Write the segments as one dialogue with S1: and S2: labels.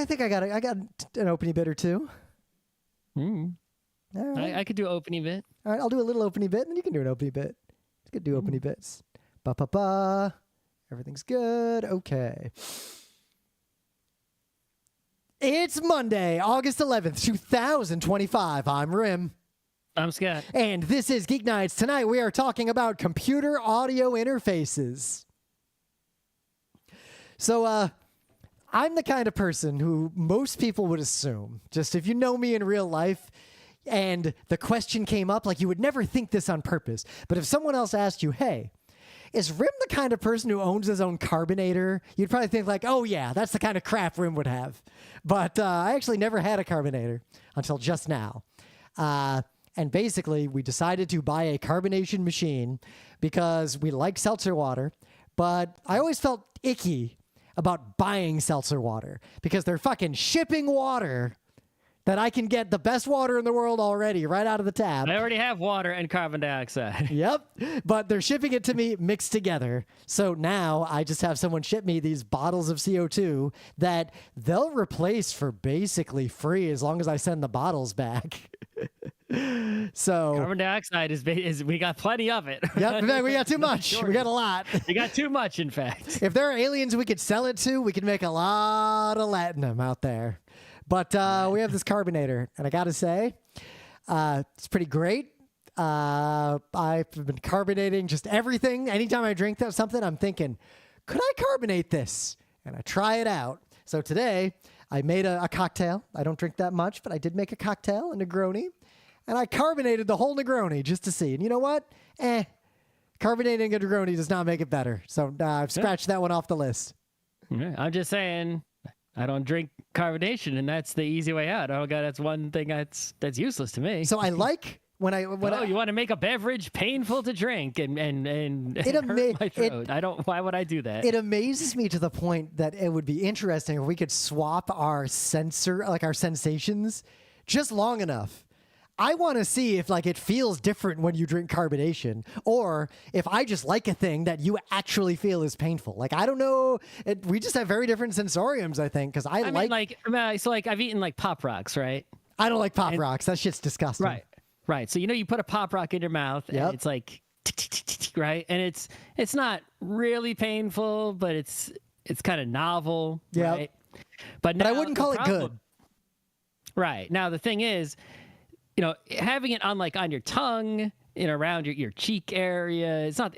S1: I think I got an opening bit or two.
S2: All right. I could do an opening bit.
S1: All right, I'll do a little opening bit, and you can do an opening bit. You can do opening bits. Ba-ba-ba. Everything's good. Okay. It's Monday, August 11th, 2025. I'm Rim.
S2: I'm Scott.
S1: And this is Geek Nights. Tonight we are talking about computer audio interfaces. So, I'm the kind of person who most people would assume, just if you know me in real life, and the question came up, like you would never think this on purpose. But if someone else asked you, hey, is Rim the kind of person who owns his own carbonator? You'd probably think like, oh yeah, that's the kind of crap Rim would have. But I actually never had a carbonator until just now. And basically, we decided to buy a carbonation machine because we like seltzer water. But I always felt icky about buying seltzer water because they're fucking shipping water that I can get the best water in the world already right out of the tap.
S2: I already have water and carbon dioxide.
S1: Yep. But they're shipping it to me mixed together. So now I just have someone ship me these bottles of CO2 that they'll replace for basically free as long as I send the bottles back. So
S2: carbon dioxide is we got plenty of it.
S1: Yep, in fact, we got too much. We got a lot.
S2: We got too much, in fact.
S1: If there are aliens we could sell it to, we could make a lot of latinum out there. But we have this carbonator, and I got to say, it's pretty great. I've been carbonating just everything. Anytime I drink something, I'm thinking, could I carbonate this? And I try it out. So today, I made a cocktail. I don't drink that much, but I did make a cocktail, a Negroni. And I carbonated the whole Negroni just to see. And you know what? Carbonating a Negroni does not make it better. So I've scratched that one off the list.
S2: I'm just saying, I don't drink carbonation, and that's the easy way out. Oh god, that's one thing that's useless to me.
S1: So I like when you
S2: want to make a beverage painful to drink and hurt my throat. I don't. Why would I do that?
S1: It amazes me to the point that it would be interesting if we could swap our sensations just long enough. I want to see if it feels different when you drink carbonation, or if I just like a thing that you actually feel is painful. I don't know. We just have very different sensoriums, I think, because I mean,
S2: so I've eaten Pop Rocks, right?
S1: I don't like Pop Rocks. That shit's disgusting.
S2: Right. So you put a Pop Rock in your mouth, and it's like, right, and it's not really painful, but it's kind of novel, right? But
S1: I wouldn't call it good.
S2: Right. Now the thing is, having it on your tongue and around your cheek area, it's not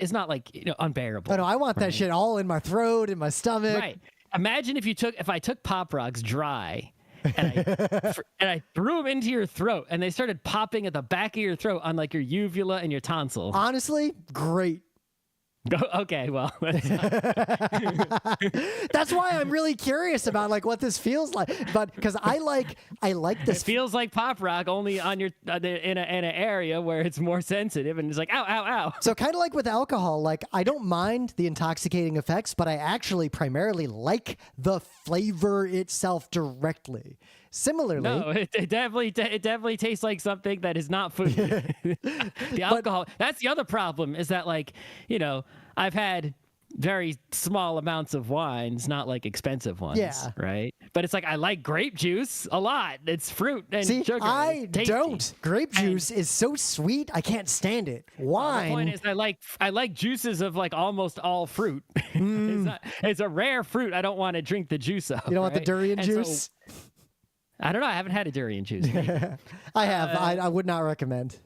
S2: unbearable.
S1: No, I want that shit all in my throat, in my stomach.
S2: Right. Imagine if I took Pop Rocks dry and I threw them into your throat and they started popping at the back of your throat on your uvula and your tonsil.
S1: Honestly, great.
S2: Okay, well,
S1: that's why I'm really curious about what this feels like. But because I like this.
S2: It feels like Pop Rock, only on your in an area where it's more sensitive, and it's like ow, ow, ow.
S1: So kind of like with alcohol, I don't mind the intoxicating effects, but I actually primarily like the flavor itself directly. Similarly,
S2: no, it definitely tastes like something that is not food. The alcohol. That's the other problem. Is that I've had very small amounts of wines, not expensive ones. Yeah. Right. But it's I like grape juice a lot. It's fruit and sugar.
S1: I don't. Grape juice is so sweet. I can't stand it. Wine.
S2: The point is, I like juices of almost all fruit. It's a rare fruit. I don't want to drink the juice of.
S1: You don't want the durian juice.
S2: I don't know. I haven't had a durian juice.
S1: I have. I would not recommend.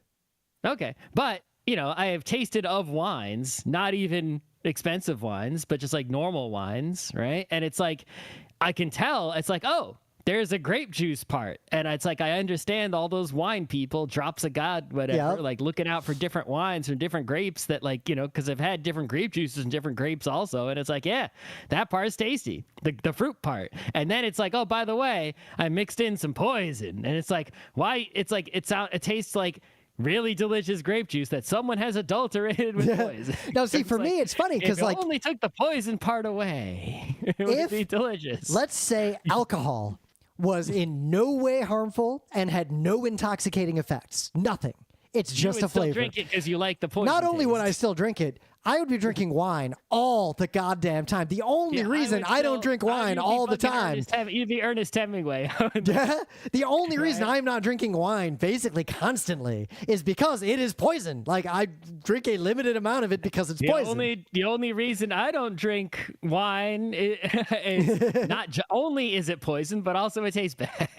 S2: Okay. But, I have tasted of wines, not even expensive wines, but just normal wines, right? And it's I can tell, it's oh, there's a grape juice part. And it's I understand all those wine people, drops of God, whatever, looking out for different wines from different grapes that because I've had different grape juices and different grapes also. And it's yeah, that part's tasty, the fruit part. And then it's oh, by the way, I mixed in some poison. And it's why? It's it tastes like really delicious grape juice that someone has adulterated with poison.
S1: Now, see, for me, it's funny because
S2: if only took the poison part away, it would be delicious.
S1: Let's say alcohol was in no way harmful and had no intoxicating effects. Nothing. It's just a flavor.
S2: You would still drink it because you like the poison.
S1: Not only
S2: taste.
S1: would I still drink it, I would be drinking wine all the goddamn time. The only reason I don't drink wine all the time.
S2: You'd be Ernest Hemingway.
S1: Yeah. The only reason I'm not drinking wine basically constantly is because it is poison. Like, I drink a limited amount of it because it's poison.
S2: The only reason I don't drink wine is not only is it poison, but also it tastes bad.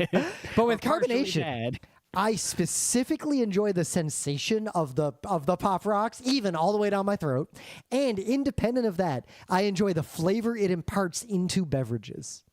S1: But with carbonation, I specifically enjoy the sensation of the pop rocks, even all the way down my throat. And independent of that, I enjoy the flavor it imparts into beverages.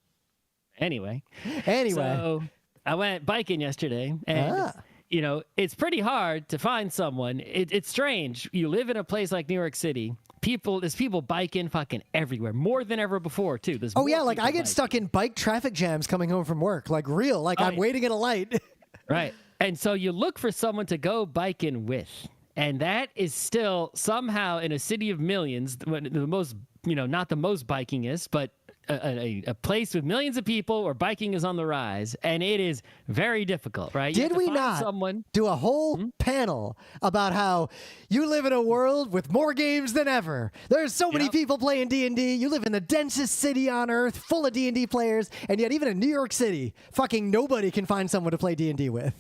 S2: Anyway,
S1: so
S2: I went biking yesterday, and you know, it's pretty hard to find someone. It's strange. You live in a place like New York City. There's people biking fucking everywhere, more than ever before too.
S1: Like I get stuck in bike traffic jams coming home from work, like real, like I'm waiting at a light.
S2: Right. And so you look for someone to go biking with. And that is still somehow in a city of millions, the most, not the most bikingist, but a place with millions of people where biking is on the rise. And it is very difficult, right?
S1: Did we not do a whole panel about how you live in a world with more games than ever? There's so many people playing D&D. You live in the densest city on earth, full of D&D players. And yet even in New York City, fucking nobody can find someone to play D&D with.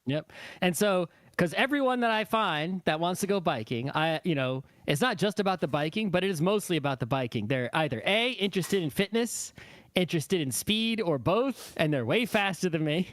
S2: Yep. And so, because everyone that I find that wants to go biking, it's not just about the biking, but it is mostly about the biking. They're either A, interested in fitness, interested in speed, or both, and they're way faster than me,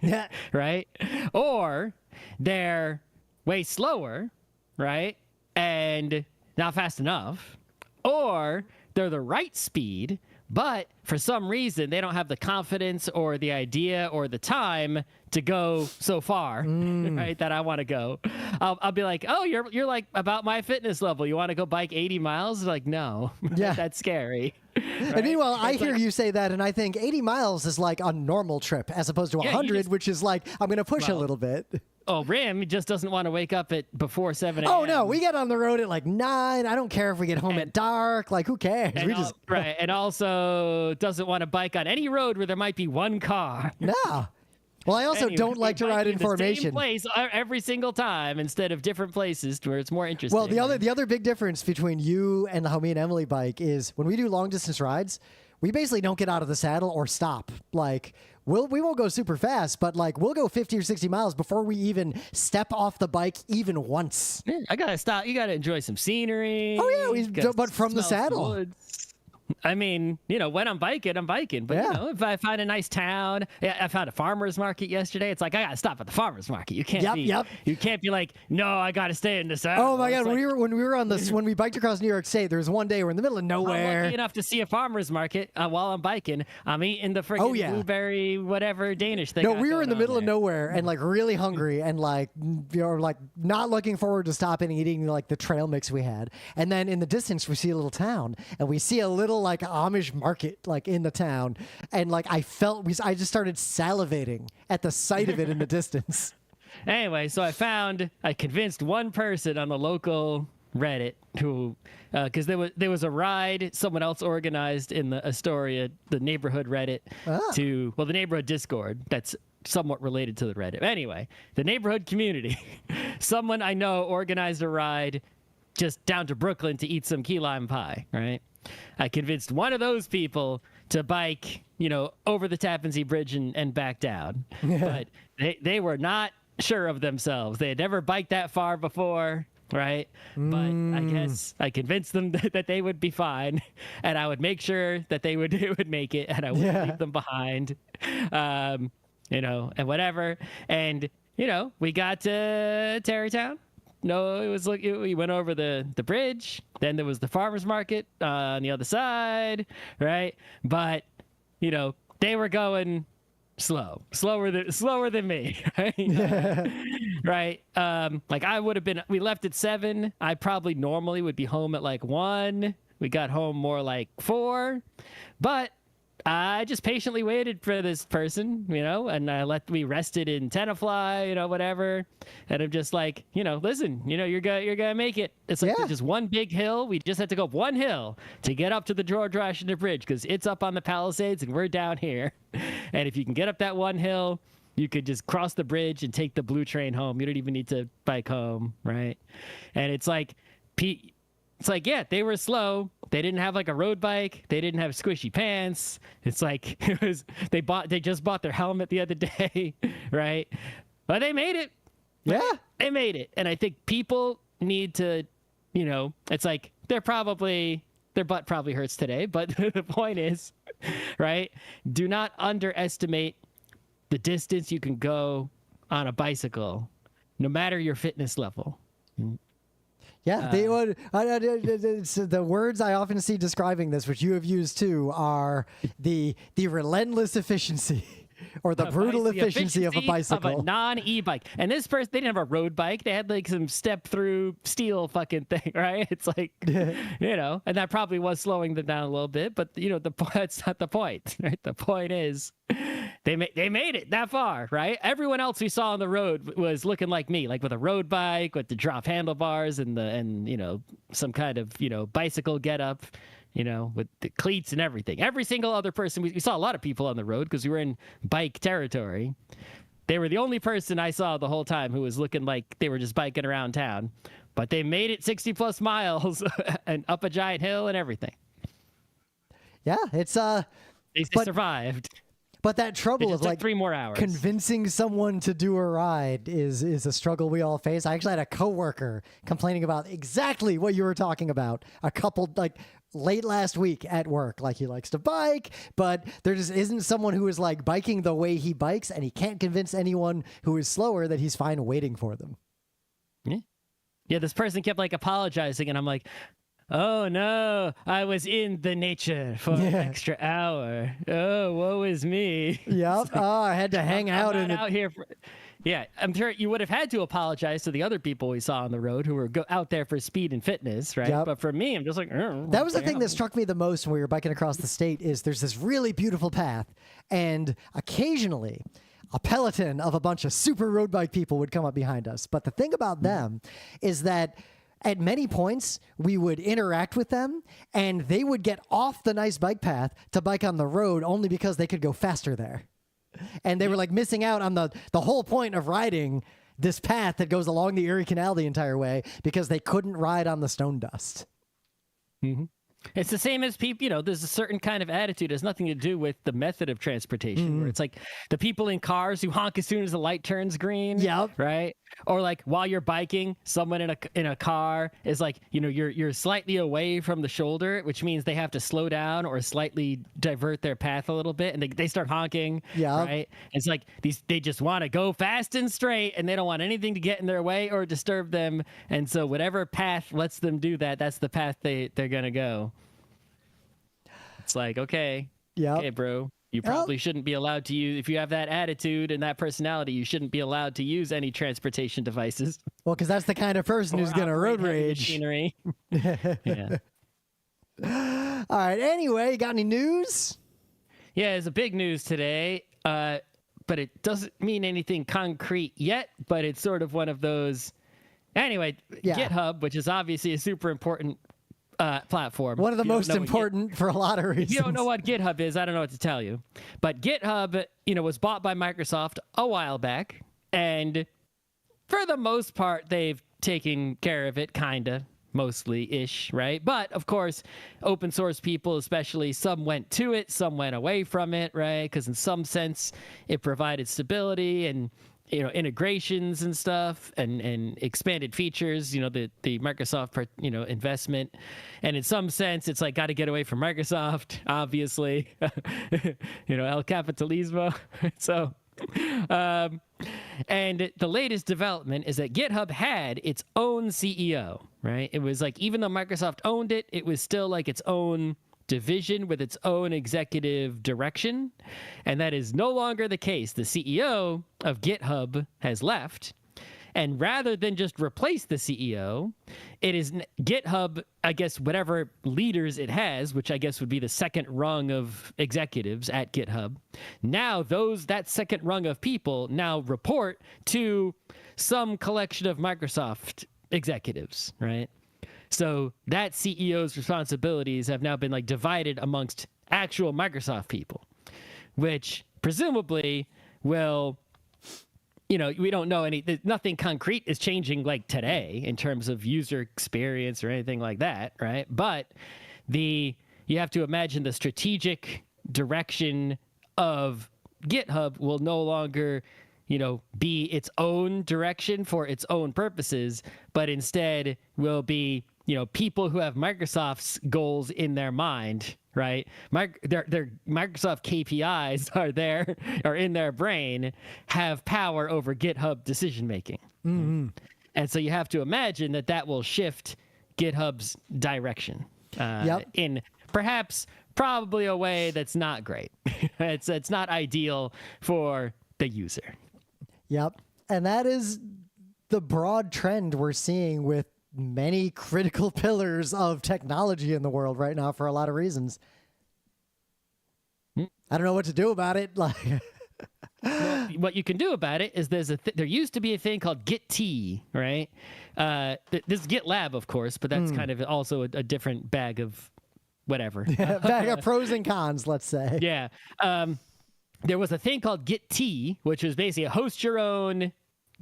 S2: right? Or they're way slower, right? And not fast enough. Or they're the right speed, but for some reason, they don't have the confidence or the idea or the time to go so far, right, that I want to go. I'll be like, oh, you're like about my fitness level. You want to go bike 80 miles? Like, no, that's scary. Right?
S1: And meanwhile, I hear you say that, and I think 80 miles is like a normal trip as opposed to 100, which is like, I'm going to push a little bit.
S2: Oh, Rim just doesn't want to wake up before 7 a.m.
S1: Oh, no, we get on the road at like 9. I don't care if we get home at dark. Like, who cares?
S2: Right, and also doesn't want to bike on any road where there might be one car.
S1: No. Well, I also don't like to ride in formation.
S2: Same place every single time instead of different places where it's more interesting.
S1: Well, the other big difference between you and the Homie and Emily bike is when we do long distance rides, we basically don't get out of the saddle or stop. Like, we won't go super fast, but like we'll go 50 or 60 miles before we even step off the bike even once.
S2: Yeah, I gotta stop. You gotta enjoy some scenery.
S1: Oh yeah, but from the saddle.
S2: I mean, when I'm biking. But if I find a nice town, I found a farmer's market yesterday. It's like I gotta stop at the farmer's market. You can't You can't be like, no, I gotta stay in the saddle.
S1: Oh my god, when we biked across New York State, there was one day we're in the middle of nowhere.
S2: I'm lucky enough to see a farmer's market while I'm biking. I'm eating the freaking blueberry whatever Danish thing.
S1: No, we were in the middle of nowhere and like really hungry and like like not looking forward to stopping and eating like the trail mix we had. And then in the distance we see a little town and we see a little like Amish market like in the town, and like I just started salivating at the sight of it in the distance.
S2: Anyway, so I convinced one person on the local Reddit who, because there was a ride someone else organized in the Astoria, the neighborhood Reddit, the neighborhood Discord that's somewhat related to the Reddit. Anyway, the neighborhood community, someone I know organized a ride just down to Brooklyn to eat some key lime pie, right? I convinced one of those people to bike, over the Tappan Zee Bridge and back down. But they were not sure of themselves. They had never biked that far before, right? But I guess I convinced them that they would be fine, and I would make sure that they would make it, and I wouldn't leave them behind, and whatever. And, we got to Tarrytown. No, it was like we went over the bridge. Then there was the farmer's market on the other side, right? But they were going slower than me, right? Right. Like I would have been. We left at 7. I probably normally would be home at like 1. We got home more like 4, but I just patiently waited for this person, and we rested in Tenafly, whatever. And I'm just like, listen, you're gonna make it. It's like just one big hill. We just had to go up one hill to get up to the George Washington Bridge because it's up on the Palisades and we're down here. And if you can get up that one hill, you could just cross the bridge and take the blue train home. You don't even need to bike home, right? And it's like, It's like, yeah, they were slow. They didn't have like a road bike. They didn't have squishy pants. It's like they just bought their helmet the other day, right? But they made it.
S1: Yeah.
S2: They made it. And I think people need to, it's like their butt probably hurts today, but the point is, right? Do not underestimate the distance you can go on a bicycle, no matter your fitness level.
S1: Yeah, they would. The words I often see describing this, which you have used too, are the relentless efficiency or the brutal efficiency of a bicycle.
S2: Of a non-e-bike. And this person, they didn't have a road bike. They had like some step-through steel fucking thing, right? It's like, and that probably was slowing them down a little bit. But that's not the point, right? The point is, they made it that far, right? Everyone else we saw on the road was looking like me, like with a road bike, with the drop handlebars and some kind of bicycle getup, with the cleats and everything. Every single other person we saw a lot of people on the road because we were in bike territory. They were the only person I saw the whole time who was looking like they were just biking around town, but they made it 60 plus miles and up a giant hill and everything.
S1: Yeah, it's
S2: they survived.
S1: But that trouble of like
S2: 3 more hours.
S1: Convincing someone to do a ride is a struggle we all face. I actually had a coworker complaining about exactly what you were talking about. A couple like late last week at work, like he likes to bike, but there just isn't someone who is like biking the way he bikes, and he can't convince anyone who is slower that he's fine waiting for them.
S2: Yeah, this person kept like apologizing, and I'm like, oh no, I was in the nature for an extra hour. Oh, woe is me.
S1: Yep. I had to hang out
S2: here. Yeah, I'm sure you would have had to apologize to the other people we saw on the road who were out there for speed and fitness, right?
S1: Yep.
S2: But for me, I'm just like,
S1: that was the thing that struck me the most when we were biking across the state is there's this really beautiful path, and occasionally a peloton of a bunch of super road bike people would come up behind us. But the thing about them is that at many points, we would interact with them, and they would get off the nice bike path to bike on the road only because they could go faster there. And they were like missing out on the whole point of riding this path that goes along the Erie Canal the entire way because they couldn't ride on the stone dust.
S2: Mm-hmm. It's the same as people, there's a certain kind of attitude. It has nothing to do with the method of transportation, where it's like the people in cars who honk as soon as the light turns green.
S1: Yep.
S2: Right. Or like while you're biking, someone in a car is like, you're slightly away from the shoulder, which means they have to slow down or slightly divert their path a little bit. And they start honking. Yeah. Right. It's like they just want to go fast and straight, and they don't want anything to get in their way or disturb them. And so whatever path lets them do that, that's the path they're going to go. It's like, okay, bro, you probably shouldn't be allowed to use, if you have that attitude and that personality, you shouldn't be allowed to use any transportation devices.
S1: Well, because that's the kind of person who's going to road rage.
S2: Machinery. Yeah.
S1: All right. Anyway, you got any news?
S2: Yeah, it's a big news today, but it doesn't mean anything concrete yet, but it's sort of one of those. Anyway, GitHub, which is obviously a super important platform.
S1: One of the most important for a lot of reasons.
S2: If you don't know what GitHub is, I don't know what to tell you. But GitHub, was bought by Microsoft a while back, and for the most part, they've taken care of it, kinda, mostly-ish, right? But, of course, open source people, especially, some went to it, some went away from it, right? Because in some sense, it provided stability and integrations and stuff and expanded features, the Microsoft, investment. And in some sense, it's like, got to get away from Microsoft, obviously, El Capitalismo. So, and the latest development is that GitHub had its own CEO, right? It was like, even though Microsoft owned it, it was still like its own division with its own executive direction, and that is no longer the case. The CEO of GitHub has left, and rather than just replace the CEO, it is GitHub, I guess, whatever leaders it has, which I guess would be the second rung of executives at GitHub. Now that second rung of people now report to some collection of Microsoft executives, right? So that CEO's responsibilities have now been like divided amongst actual Microsoft people, which presumably will we don't know nothing concrete is changing like today in terms of user experience or anything like that, right? But you have to imagine the strategic direction of GitHub will no longer, be its own direction for its own purposes, but instead will be, people who have Microsoft's goals in their mind, right? Their Microsoft KPIs are in their brain, have power over GitHub decision making. Mm-hmm. And so you have to imagine that will shift GitHub's direction in probably a way that's not great. It's not ideal for the user.
S1: Yep. And that is the broad trend we're seeing with many critical pillars of technology in the world right now for a lot of reasons. I don't know what to do about it. Well,
S2: what you can do about it is there used to be a thing called Git right? This is GitLab, of course, but that's kind of also a different bag of whatever.
S1: Bag of pros and cons, let's say.
S2: Yeah. There was a thing called Git, which was basically a host your own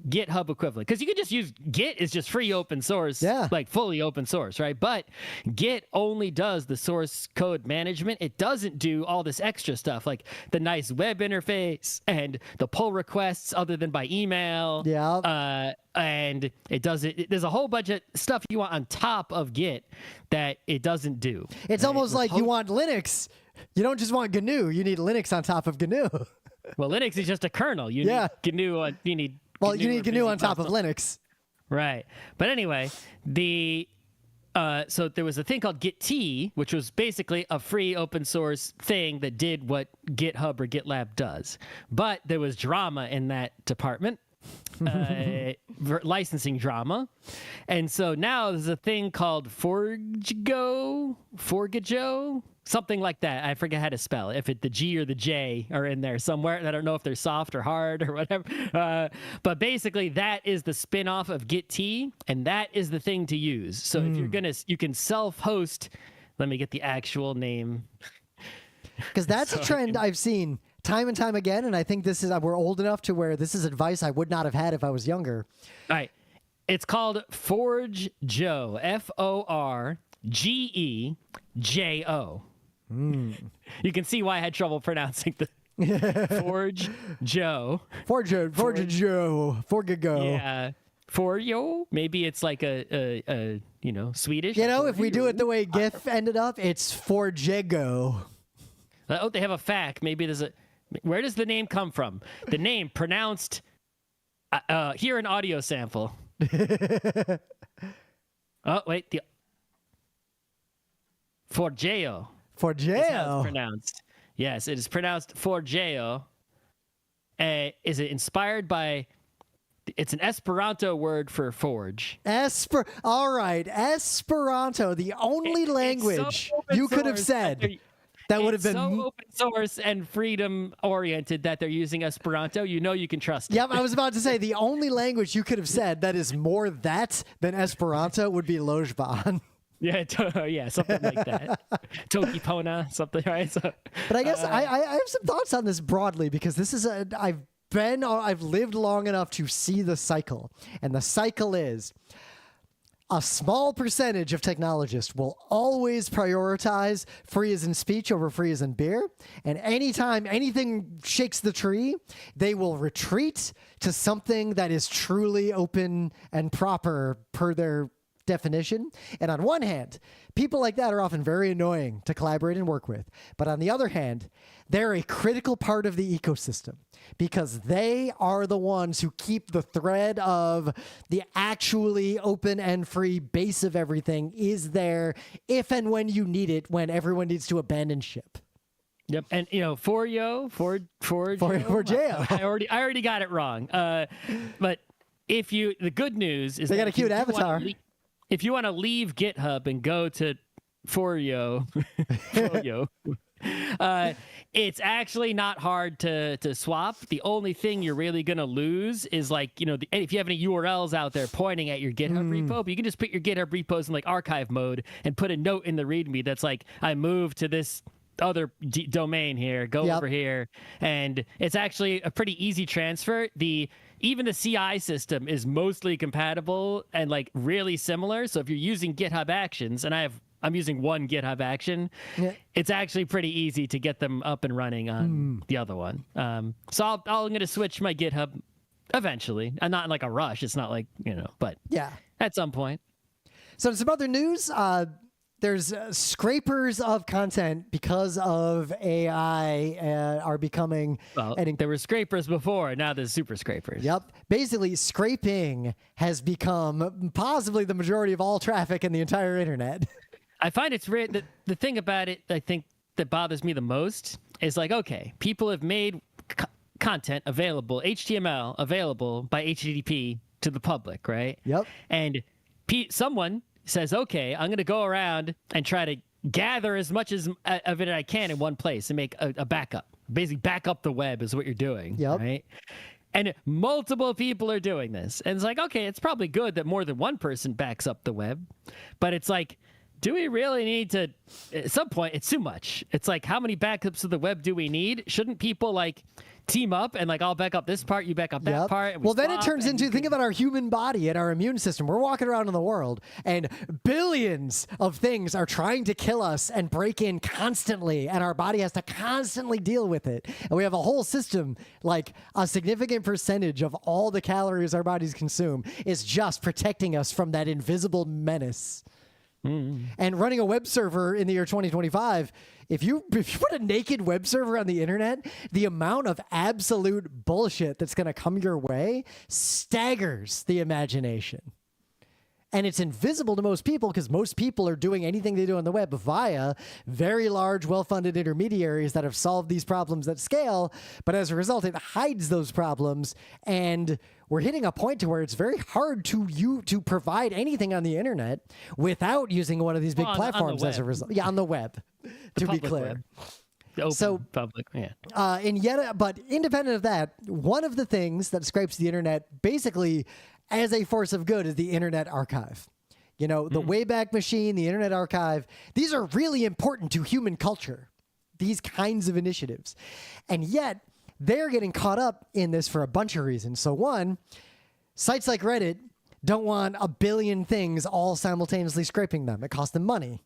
S2: GitHub equivalent, because you could just use Git is just free open source, like fully open source, right? But Git only does the source code management. It doesn't do all this extra stuff like the nice web interface and the pull requests other than by email. And it doesn't. There's a whole bunch of stuff you want on top of Git that it doesn't do.
S1: It's almost like you want Linux. You don't just want GNU. You need Linux on top of GNU.
S2: Well, Linux is just a kernel. You need GNU. You need.
S1: Well, you need GNU on top of Linux.
S2: Right. But anyway, so there was a thing called Git, which was basically a free open source thing that did what GitHub or GitLab does. But there was drama in that department, licensing drama. And so now there's a thing called Forgejo, something like that. I forget how to spell it. If the G or the J are in there somewhere. I don't know if they're soft or hard or whatever. But basically, that is the spin-off of Git, and that is the thing to use. So if you can self-host. Let me get the actual name.
S1: Because that's a trend I've seen time and time again, and I think we're old enough to where this is advice I would not have had if I was younger.
S2: All right. It's called Forgejo, Forgejo. You can see why I had trouble pronouncing the Forgejo.
S1: Forgejo.
S2: Yeah. Forjo. Maybe it's like a Swedish.
S1: If we do it the way GIF ended up, it's Forgejo.
S2: Oh, they have a fact. Maybe there's where does the name come from? The name pronounced, hear an audio sample. Oh, wait. Forgejo.
S1: Forgejo.
S2: Is how it's pronounced. Yes, it is pronounced Forgejo. Is it inspired by... It's an Esperanto word for forge.
S1: All right. Esperanto, the only language you could have said that would have been
S2: so open source and freedom oriented that they're using Esperanto. You can trust it.
S1: Yep, I was about to say the only language you could have said that is more that than Esperanto would be Lojban.
S2: Yeah, something like that. Toki Pona, something, right? So,
S1: but I guess I have some thoughts on this broadly, because this is I've lived long enough to see the cycle, and the cycle is a small percentage of technologists will always prioritize free as in speech over free as in beer, and anytime anything shakes the tree, they will retreat to something that is truly open and proper per their definition. And on one hand, people like that are often very annoying to collaborate and work with. But on the other hand, they're a critical part of the ecosystem, because they are the ones who keep the thread of the actually open and free base of everything is there if and when you need it, when everyone needs to abandon ship.
S2: Yep. And Forgejo. I already got it wrong. But the good news is
S1: they got a cute avatar.
S2: If you want to leave GitHub and go to Forgejo, it's actually not hard to swap. The only thing you're really going to lose is if you have any URLs out there pointing at your GitHub repo, but you can just put your GitHub repos in archive mode and put a note in the README that's like, I moved to this other domain here, go over here. And it's actually a pretty easy transfer. even the CI system is mostly compatible and like really similar. So if you're using GitHub Actions, and I'm using one GitHub action, it's actually pretty easy to get them up and running on the other one. So I'm going to switch my GitHub eventually. I'm not in like a rush. It's not like, but at some point.
S1: So some other news. There's scrapers of content because of AI are becoming...
S2: Well, there were scrapers before, now there's super scrapers.
S1: Yep. Basically, scraping has become possibly the majority of all traffic in the entire internet.
S2: I find it's weird. The thing about it, I think, that bothers me the most is like, okay, people have made content available, HTML available by HTTP to the public, right?
S1: Yep.
S2: And someone says, okay, I'm going to go around and try to gather as much of it as I can in one place and make a backup. Basically, back up the web is what you're doing, right? And multiple people are doing this. And it's like, okay, it's probably good that more than one person backs up the web. But it's like, do we really need to... At some point, it's too much. It's like, how many backups of the web do we need? Shouldn't people, like, team up and, like, I'll back up this part, you back up that part? And
S1: well, then it turns into... Think about our human body and our immune system. We're walking around in the world, and billions of things are trying to kill us and break in constantly, and our body has to constantly deal with it. And we have a whole system, like, a significant percentage of all the calories our bodies consume is just protecting us from that invisible menace. And running a web server in the year 2025, if you put a naked web server on the internet, the amount of absolute bullshit that's going to come your way staggers the imagination. And it's invisible to most people because most people are doing anything they do on the web via very large, well-funded intermediaries that have solved these problems at scale. But as a result, it hides those problems. And we're hitting a point to where it's very hard to provide anything on the internet without using one of these big platforms as a result. Yeah, on the web, to be clear.
S2: Open, public, yeah.
S1: But independent of that, one of the things that scrapes the internet basically as a force of good is the Internet Archive. The Wayback Machine, the Internet Archive, these are really important to human culture, these kinds of initiatives. And yet, they're getting caught up in this for a bunch of reasons. So one, sites like Reddit don't want a billion things all simultaneously scraping them. It costs them money.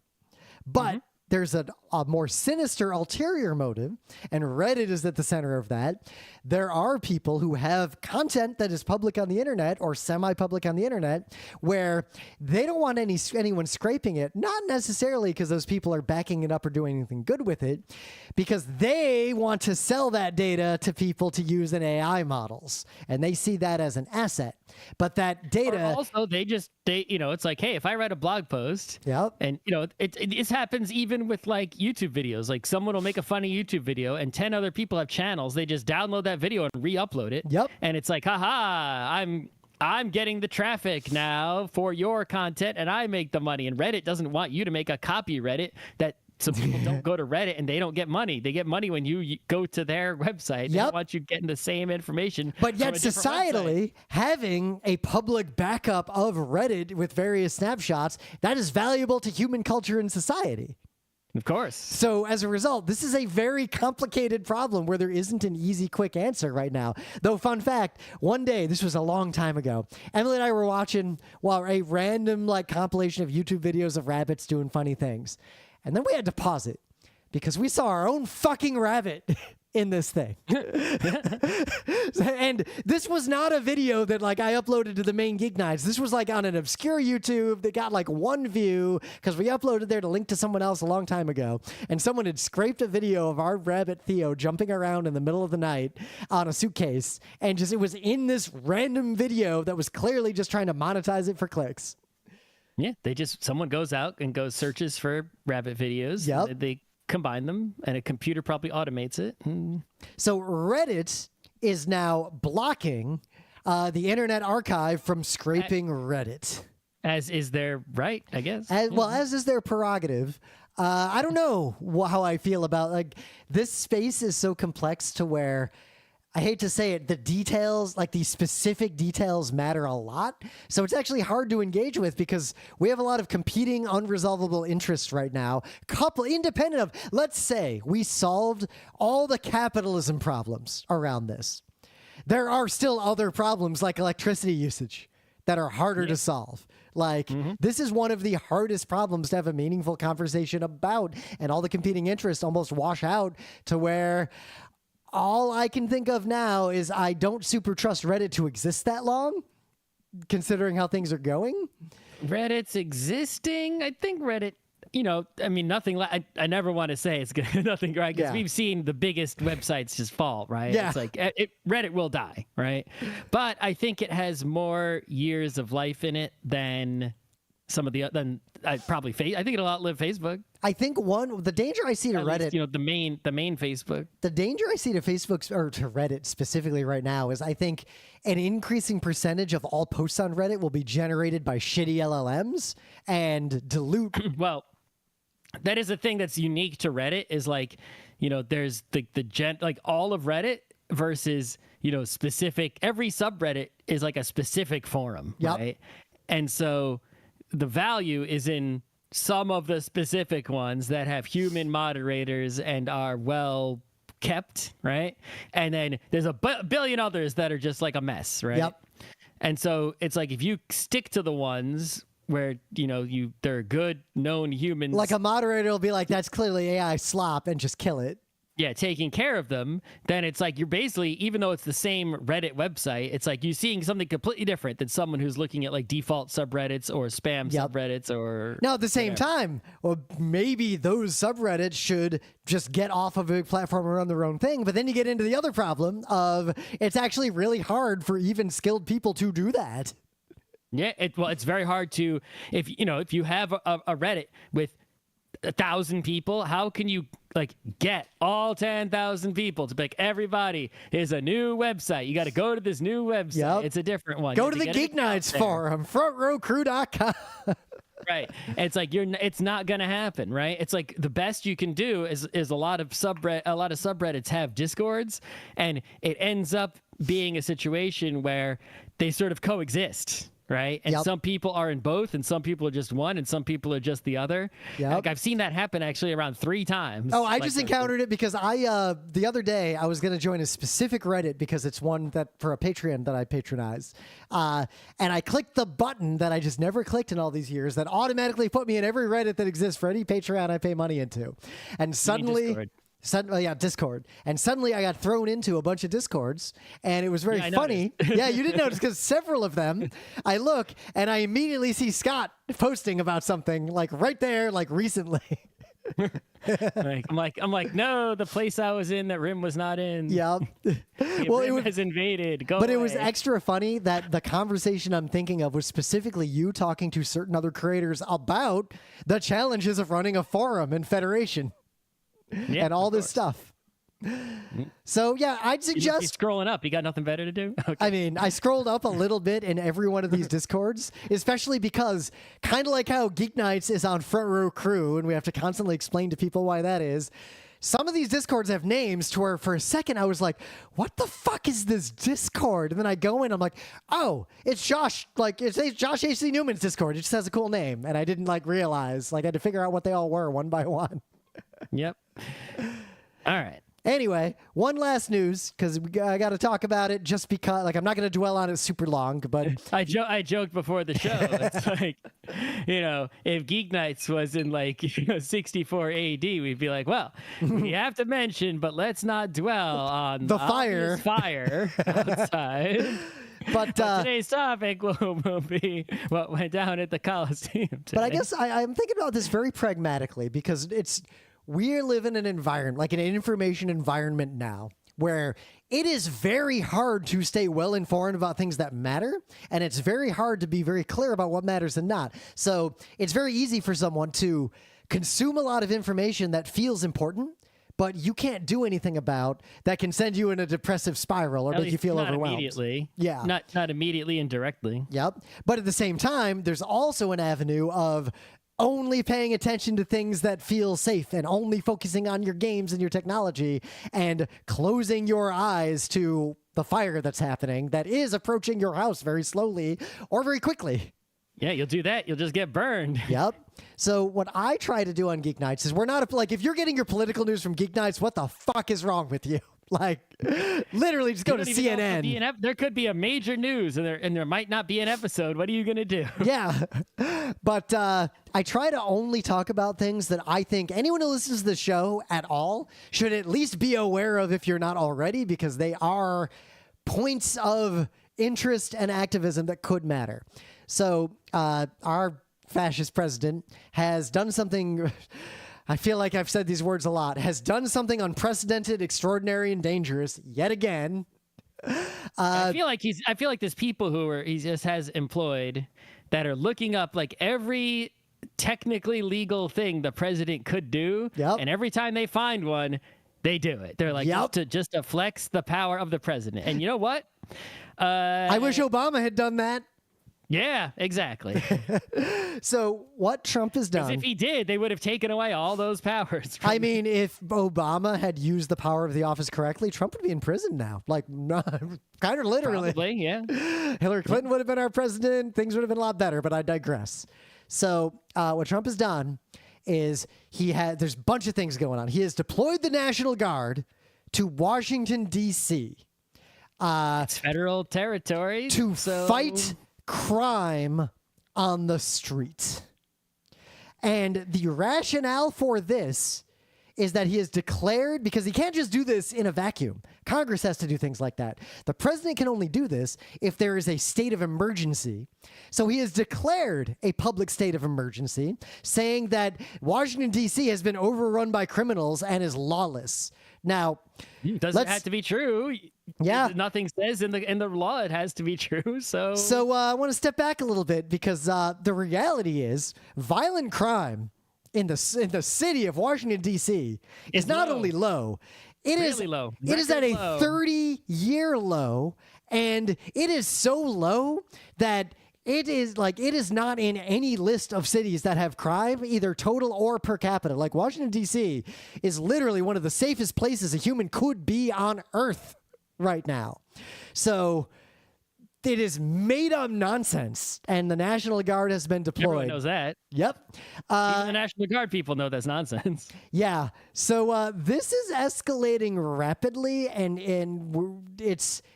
S1: But there's a more sinister ulterior motive, and Reddit is at the center of that. There are people who have content that is public on the internet or semi-public on the internet where they don't want anyone scraping it, not necessarily because those people are backing it up or doing anything good with it, because they want to sell that data to people to use in AI models, and they see that as an asset. But that data...
S2: Or also, it's like, hey, if I write a blog post, and, this happens even with, like, YouTube videos. Like, someone will make a funny YouTube video, and 10 other people have channels. They just download that video and re-upload it. And it's like, haha, I'm getting the traffic now for your content, and I make the money. And Reddit doesn't want you to make a copy Reddit that... So people don't go to Reddit and they don't get money. They get money when you go to their website. They don't want you getting the same information.
S1: But yet societally, having a public backup of Reddit with various snapshots, that is valuable to human culture and society.
S2: Of course.
S1: So as a result, this is a very complicated problem where there isn't an easy, quick answer right now. Though, fun fact, one day, this was a long time ago, Emily and I were watching a random compilation of YouTube videos of rabbits doing funny things. And then we had to pause it because we saw our own fucking rabbit in this thing. And this was not a video that I uploaded to the main GeekNights. This was on an obscure YouTube that got one view because we uploaded there to link to someone else a long time ago. And someone had scraped a video of our rabbit Theo jumping around in the middle of the night on a suitcase. And it was in this random video that was clearly just trying to monetize it for clicks.
S2: Yeah, someone goes out and searches for rabbit videos.
S1: Yep.
S2: They combine them, and a computer probably automates it.
S1: So Reddit is now blocking the Internet Archive from scraping Reddit.
S2: As is their right, I guess.
S1: As is their prerogative. I don't know how I feel about this space is so complex to where I hate to say it, the details, the specific details matter a lot. So it's actually hard to engage with because we have a lot of competing unresolvable interests right now. Independent of, let's say we solved all the capitalism problems around this. there are still other problems like electricity usage that are harder to solve. Like, this is one of the hardest problems to have a meaningful conversation about, and all the competing interests almost wash out to where all I can think of now is I don't super trust Reddit to exist that long, considering how things are going.
S2: Reddit's existing. I think Reddit, I mean, nothing. I never want to say it's good, nothing, right? Because we've seen the biggest websites just fall, right?
S1: Yeah.
S2: It's like Reddit will die, right? But I think it has more years of life in it than some of the I think it'll outlive Facebook.
S1: I think the danger I see to
S2: At
S1: Reddit,
S2: least, the main Facebook.
S1: the danger I see to Facebook or to Reddit specifically right now is I think an increasing percentage of all posts on Reddit will be generated by shitty LLMs and dilute.
S2: Well, that is a thing that's unique to Reddit is like, there's like all of Reddit versus, specific, every subreddit is like a specific forum, right? And so the value is in some of the specific ones that have human moderators and are well kept, right? And then there's a billion others that are just like a mess, right?
S1: Yep.
S2: And so it's like if you stick to the ones where they're good known humans,
S1: Like a moderator will be like, that's clearly AI slop, and just kill it.
S2: taking care of them, then it's like you're basically, even though it's the same Reddit website, it's like you're seeing something completely different than someone who's looking at like default subreddits or spam subreddits or.
S1: Now, at the same time, well, maybe those subreddits should just get off of a big platform and run their own thing. But then you get into the other problem of it's actually really hard for even skilled people to do that.
S2: Yeah, it's very hard to, if you have a Reddit with 1,000 people, how can you like get all 10,000 people to be like, everybody is a new website, you got to go to this new website. It's a different one.
S1: Go to the GeekNights forum, frontrowcrew.com.
S2: Right. It's like it's not gonna happen, right? It's like the best you can do is a lot of subreddits have Discords, and it ends up being a situation where they sort of coexist. Right. And some people are in both, and some people are just one, and some people are just the other. Like I've seen that happen actually around 3 times.
S1: Oh, I just encountered it because the other day I was going to join a specific Reddit because it's one that for a Patreon that I patronize. And I clicked the button that I just never clicked in all these years that automatically put me in every Reddit that exists for any Patreon I pay money into. And suddenly, Discord. And suddenly I got thrown into a bunch of Discords, and it was very funny. Yeah, you didn't notice because several of them, I look and I immediately see Scott posting about something like right there, like recently.
S2: I'm like, no, the place I was in that Rim was not in.
S1: Yeah.
S2: Well, Rim has invaded. Go away.
S1: It was extra funny that the conversation I'm thinking of was specifically you talking to certain other creators about the challenges of running a forum and Federation. And all this stuff. So, yeah, I'd suggest...
S2: You scrolling up. You got nothing better to do? Okay.
S1: I mean, I scrolled up a little bit in every one of these Discords, especially because kind of like how GeekNights is on Front Row Crew, and we have to constantly explain to people why that is. Some of these Discords have names to where for a second I was like, what the fuck is this Discord? And then I go in, I'm like, oh, it's Josh. Like, it's Josh H.C. Newman's Discord. It just has a cool name. And I didn't realize. I had to figure out what they all were one by one.
S2: Yep. All right.
S1: Anyway, one last news, because I got to talk about it just because, I'm not going to dwell on it super long, but...
S2: I joked before the show. It's like, if GeekNights was in 64 AD, we'd be like, well, we have to mention, but let's not dwell on
S1: the fire
S2: outside.
S1: But
S2: today's topic will be what went down at the Coliseum today.
S1: But I guess I'm thinking about this very pragmatically because we live in an environment, like an information environment now, where it is very hard to stay well informed about things that matter, and it's very hard to be very clear about what matters and not. So it's very easy for someone to consume a lot of information that feels important, but you can't do anything about that can send you in a depressive spiral or make you feel overwhelmed.
S2: Immediately.
S1: Yeah.
S2: Not immediately and directly.
S1: Yep. But at the same time, there's also an avenue of only paying attention to things that feel safe and only focusing on your games and your technology and closing your eyes to the fire that's happening that is approaching your house very slowly or very quickly.
S2: Yeah, you'll do that. You'll just get burned.
S1: Yep. So what I try to do on GeekNights is we're not if you're getting your political news from GeekNights, what the fuck is wrong with you? Like, literally, just go to CNN.
S2: There could be a major news, and there might not be an episode. What are you gonna do?
S1: Yeah, but I try to only talk about things that I think anyone who listens to the show at all should at least be aware of if you're not already, because they are points of interest and activism that could matter. So our fascist president has done something. I feel like I've said these words a lot. Has done something unprecedented, extraordinary, and dangerous yet again.
S2: I feel like there's people he just has employed that are looking up like every technically legal thing the president could do, and every time they find one, they do it. They're like, just to flex the power of the president. And you know what?
S1: I wish Obama had done that.
S2: Yeah, exactly.
S1: So what Trump has done...
S2: If he did, they would have taken away all those powers.
S1: I mean, if Obama had used the power of the office correctly, Trump would be in prison now. Like, kind of literally.
S2: Probably, yeah.
S1: Hillary Clinton would have been our president. Things would have been a lot better, but I digress. So what Trump has done is there's a bunch of things going on. He has deployed the National Guard to Washington, D.C.
S2: It's federal territory.
S1: To fight crime on the street. And the rationale for this is that he has declared, because he can't just do this in a vacuum. Congress has to do things like that. The president can only do this if there is a state of emergency. So he has declared a public state of emergency, saying that Washington, D.C. has been overrun by criminals and is lawless. Now,
S2: doesn't have to be true.
S1: Yeah,
S2: nothing says in the law it has to be true. So
S1: I want to step back a little bit, because the reality is violent crime in the city of Washington, D.C. is not only low, it is low. It is at a 30-year low, and it is so low that it is not in any list of cities that have crime, either total or per capita. Like, Washington, D.C. is literally one of the safest places a human could be on Earth right now. So it is made up nonsense, and the National Guard has been deployed.
S2: Everyone knows that.
S1: Yep.
S2: Even the National Guard people know that's nonsense.
S1: Yeah. So this is escalating rapidly, and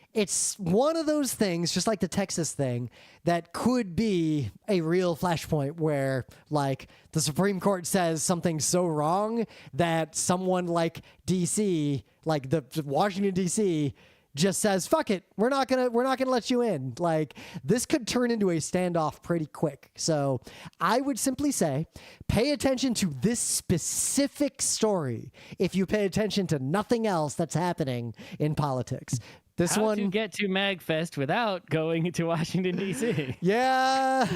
S1: it's one of those things, just like the Texas thing, that could be a real flashpoint where, like, the Supreme Court says something so wrong that someone like DC, like the Washington, D.C., just says, fuck it, we're not gonna let you in. Like, this could turn into a standoff pretty quick. So I would simply say, pay attention to this specific story if you pay attention to nothing else that's happening in politics.
S2: How to get to MagFest without going to Washington, D.C.
S1: Yeah.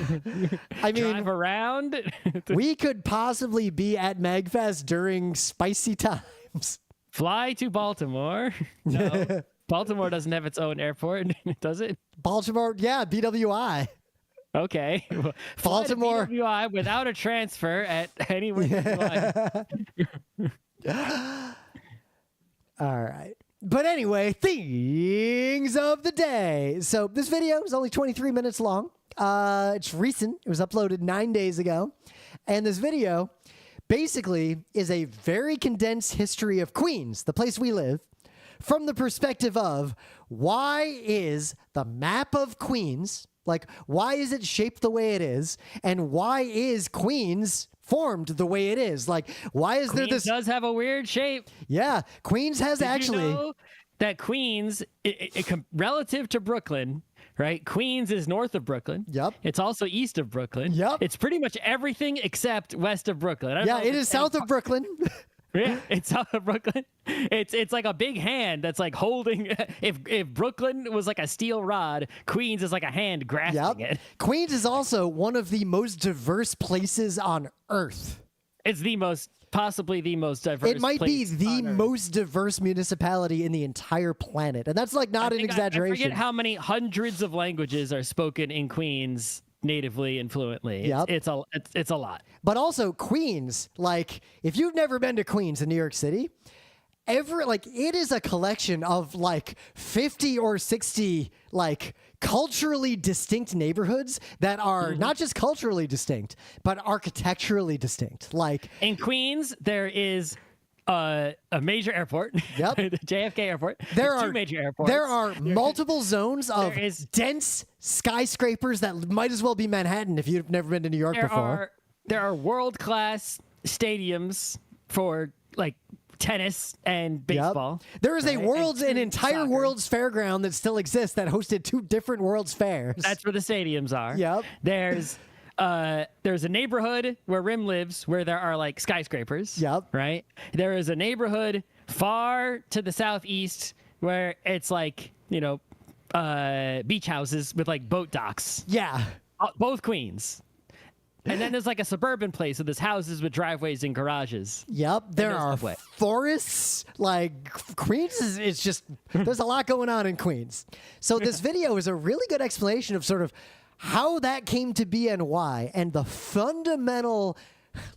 S1: I mean,
S2: drive around.
S1: We could possibly be at MagFest during spicy times.
S2: Fly to Baltimore. No. Baltimore doesn't have its own airport, does it?
S1: Baltimore, yeah, BWI.
S2: Okay. Well,
S1: Baltimore.
S2: BWI without a transfer at anywhere.
S1: All right. But anyway, things of the day. So this video is only 23 minutes long. It's recent. It was uploaded 9 days ago. And this video basically is a very condensed history of Queens, the place we live, from the perspective of why is the map of Queens, like, why is it shaped the way it is, and why is Queens formed the way it is? Like, why is there this...
S2: Queens does have a weird shape.
S1: Yeah, Queens has actually...
S2: You know that Queens, relative to Brooklyn, right? Queens is north of Brooklyn.
S1: Yep.
S2: It's also east of Brooklyn.
S1: Yep.
S2: It's pretty much everything except west of Brooklyn.
S1: Yeah, it is south of Brooklyn.
S2: Yeah, it's south of Brooklyn. It's like a big hand that's like holding. If Brooklyn was like a steel rod, Queens is like a hand grasping it.
S1: Queens is also one of the most diverse places on Earth.
S2: It's possibly the most diverse.
S1: It might be the most diverse municipality in the entire planet, and that's like not an exaggeration.
S2: I forget how many hundreds of languages are spoken in Queens natively and fluently.
S1: Yep.
S2: It's a lot.
S1: But also Queens, like, if you've never been to Queens in New York City, it is a collection of like 50 or 60 like culturally distinct neighborhoods that are not just culturally distinct, but architecturally distinct. Like,
S2: in Queens, there is a major airport.
S1: Yep.
S2: The JFK airport.
S1: There
S2: There's
S1: are
S2: two major airports.
S1: There are multiple zones of
S2: There is-
S1: dense skyscrapers that might as well be Manhattan if you've never been to New York before.
S2: There are world-class stadiums for like tennis and baseball.
S1: Yep. There is
S2: right?
S1: an entire
S2: soccer.
S1: World's Fairground that still exists that hosted 2 different World's Fairs.
S2: That's where the stadiums are.
S1: Yep.
S2: There's a neighborhood where Rim lives where there are like skyscrapers.
S1: Yep.
S2: Right? There is a neighborhood far to the southeast where it's like, beach houses with like boat docks.
S1: Yeah.
S2: Both Queens. And then there's like a suburban place with there's houses with driveways and garages.
S1: Yep. There are
S2: subway.
S1: forests. Like Queens it's just there's a lot going on in Queens. So this video is a really good explanation of sort of how that came to be and why, and the fundamental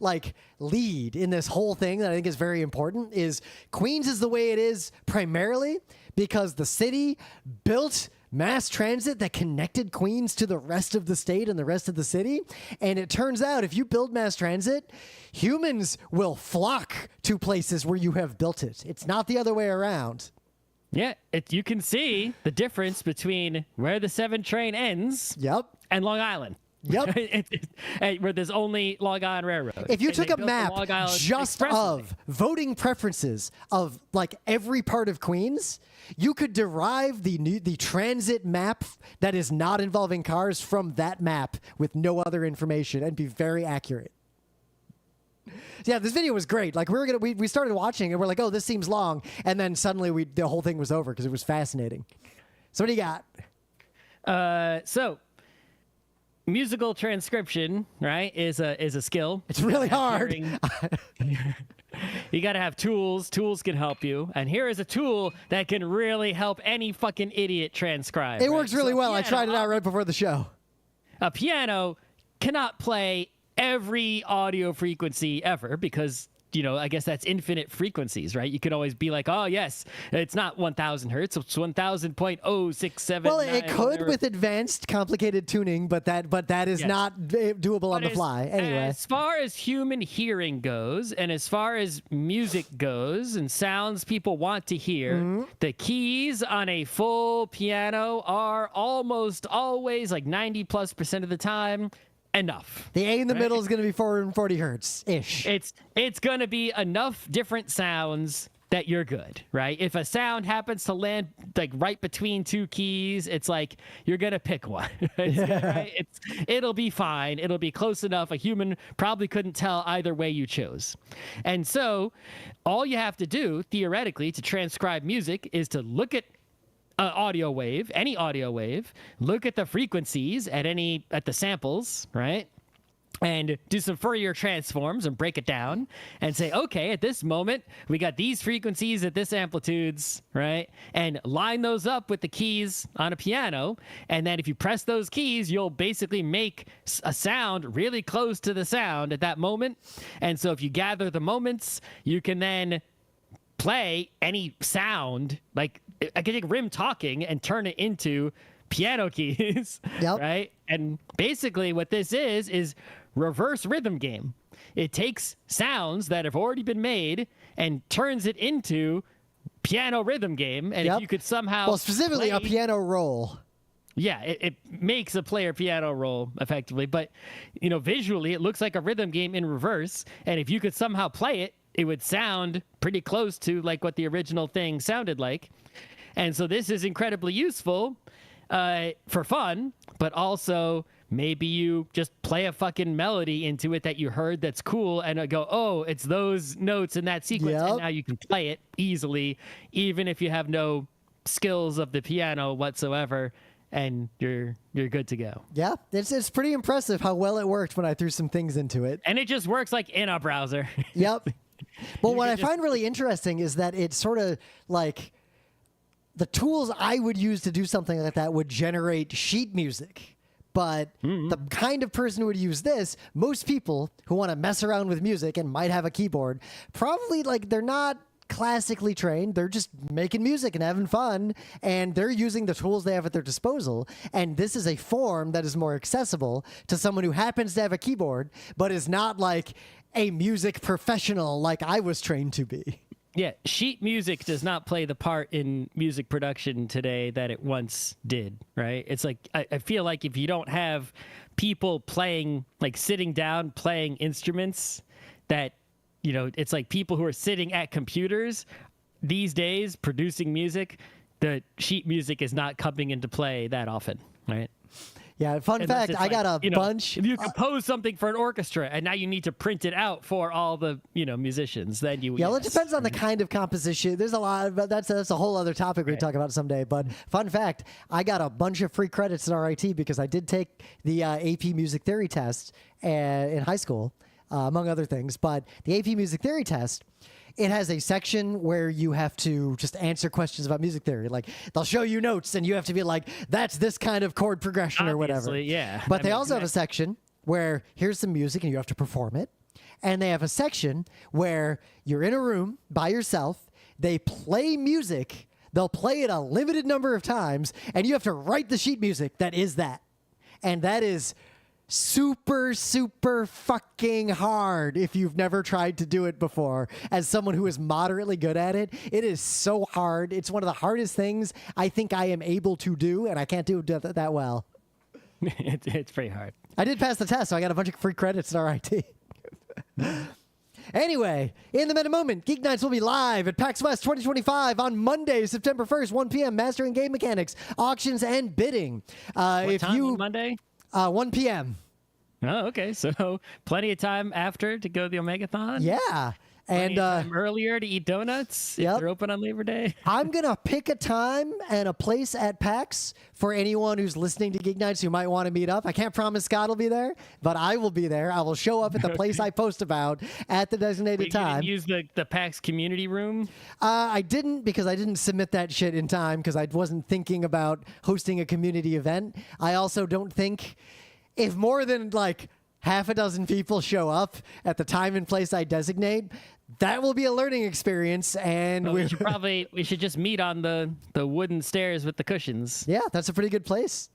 S1: like lead in this whole thing that I think is very important is Queens is the way it is primarily because the city built mass transit that connected Queens to the rest of the state and the rest of the city. And it turns out if you build mass transit, humans will flock to places where you have built it. It's not the other way around.
S2: Yeah, you can see the difference between where the 7 train ends
S1: Yep.
S2: and Long Island.
S1: Yep.
S2: Where there's only Long Island Railroad.
S1: If you
S2: And
S1: took
S2: they
S1: a
S2: built the
S1: map
S2: Long Island
S1: just
S2: Expressway.
S1: of voting preferences of like every part of Queens, you could derive the transit map that is not involving cars from that map with no other information and be very accurate. Yeah, this video was great. Like we started watching and we're like, oh, this seems long, and then suddenly the whole thing was over because it was fascinating. So what do you got?
S2: So musical transcription, right, is a skill.
S1: It's really hard.
S2: You got to have tools. Tools can help you. And here is a tool that can really help any fucking idiot transcribe.
S1: It
S2: right?
S1: works really
S2: So
S1: well. I tried it out right before the show.
S2: A piano cannot play every audio frequency ever because, I guess that's infinite frequencies, right? You could always be like, oh, yes, it's not 1,000 hertz. It's 1,000.067.
S1: Well, it could with advanced, complicated tuning, but that is not doable on the fly. Anyway,
S2: as far as human hearing goes, and as far as music goes, and sounds people want to hear, the keys on a full piano are almost always, like 90+% of the time, enough.
S1: The A in the middle is going to be 440 hertz ish.
S2: It's going to be enough different sounds that you're good, right? If a sound happens to land like right between 2 keys, it's like you're going to pick one. Right? It'll be fine. It'll be close enough. A human probably couldn't tell either way you chose. And so all you have to do theoretically to transcribe music is to look at audio wave, any audio wave, look at the frequencies at the samples, right? And do some Fourier transforms and break it down and say, okay, at this moment, we got these frequencies at this amplitudes, right? And line those up with the keys on a piano. And then if you press those keys, you'll basically make a sound really close to the sound at that moment. And so if you gather the moments, you can then play any sound. Like I could take Rim talking and turn it into piano keys, right? And basically what this is reverse rhythm game. It takes sounds that have already been made and turns it into piano rhythm game. And if you could somehow
S1: specifically a piano roll.
S2: Yeah, it makes a player piano roll effectively, but visually it looks like a rhythm game in reverse. And if you could somehow play it, it would sound pretty close to like what the original thing sounded like. And so this is incredibly useful for fun, but also maybe you just play a fucking melody into it that you heard that's cool and go, oh, it's those notes in that sequence. And now you can play it easily, even if you have no skills of the piano whatsoever, and you're good to go.
S1: Yeah, it's pretty impressive how well it worked when I threw some things into it.
S2: And it just works like in a browser.
S1: Yep. But what I find really interesting is that it's sort of like the tools I would use to do something like that would generate sheet music. But the kind of person who would use this, most people who want to mess around with music and might have a keyboard, probably like they're not classically trained. They're just making music and having fun, and they're using the tools they have at their disposal. And this is a form that is more accessible to someone who happens to have a keyboard, but is not like a music professional like I was trained to be.
S2: Yeah, sheet music does not play the part in music production today that it once did, right? It's like, I feel like if you don't have people playing, like sitting down, playing instruments that, you know, it's like people who are sitting at computers these days producing music, the sheet music is not coming into play that often, right?
S1: Yeah, fun fact, I got a bunch.
S2: If you compose something for an orchestra and now you need to print it out for all the, musicians, then you...
S1: Yeah, well, it depends on the kind of composition. There's a lot, but that's a whole other topic we can talk about someday. But fun fact, I got a bunch of free credits in RIT because I did take the AP Music Theory test in high school, among other things. But the AP Music Theory test, it has a section where you have to just answer questions about music theory. Like, they'll show you notes, and you have to be like, that's this kind of chord progression or whatever.
S2: Yeah.
S1: But they also have a section where here's some music, and you have to perform it. And they have a section where you're in a room by yourself. They play music. They'll play it a limited number of times, and you have to write the sheet music that is that. And that is super, super fucking hard if you've never tried to do it before. As someone who is moderately good at it, it is so hard. It's one of the hardest things I think I am able to do, and I can't do it that well.
S2: It's pretty hard.
S1: I did pass the test, so I got a bunch of free credits at RIT. Anyway, in the meta moment, Geek Nights will be live at PAX West 2025 on Monday, September 1st, 1 p.m. Mastering game mechanics, auctions, and bidding.
S2: What time on Monday?
S1: 1 p.m.
S2: Oh, okay. So plenty of time after to go to the Omegathon.
S1: Yeah.
S2: Plenty of time earlier to eat donuts if they're open on Labor Day.
S1: I'm going to pick a time and a place at PAX for anyone who's listening to Geek Nights who might want to meet up. I can't promise Scott will be there, but I will be there. I will show up at the place I post about at the designated time.
S2: You didn't use the PAX community room?
S1: I didn't, because I didn't submit that shit in time because I wasn't thinking about hosting a community event. I also don't think if more than like half a dozen people show up at the time and place I designate, that will be a learning experience. And
S2: we should just meet on the wooden stairs with the cushions.
S1: Yeah, that's a pretty good place.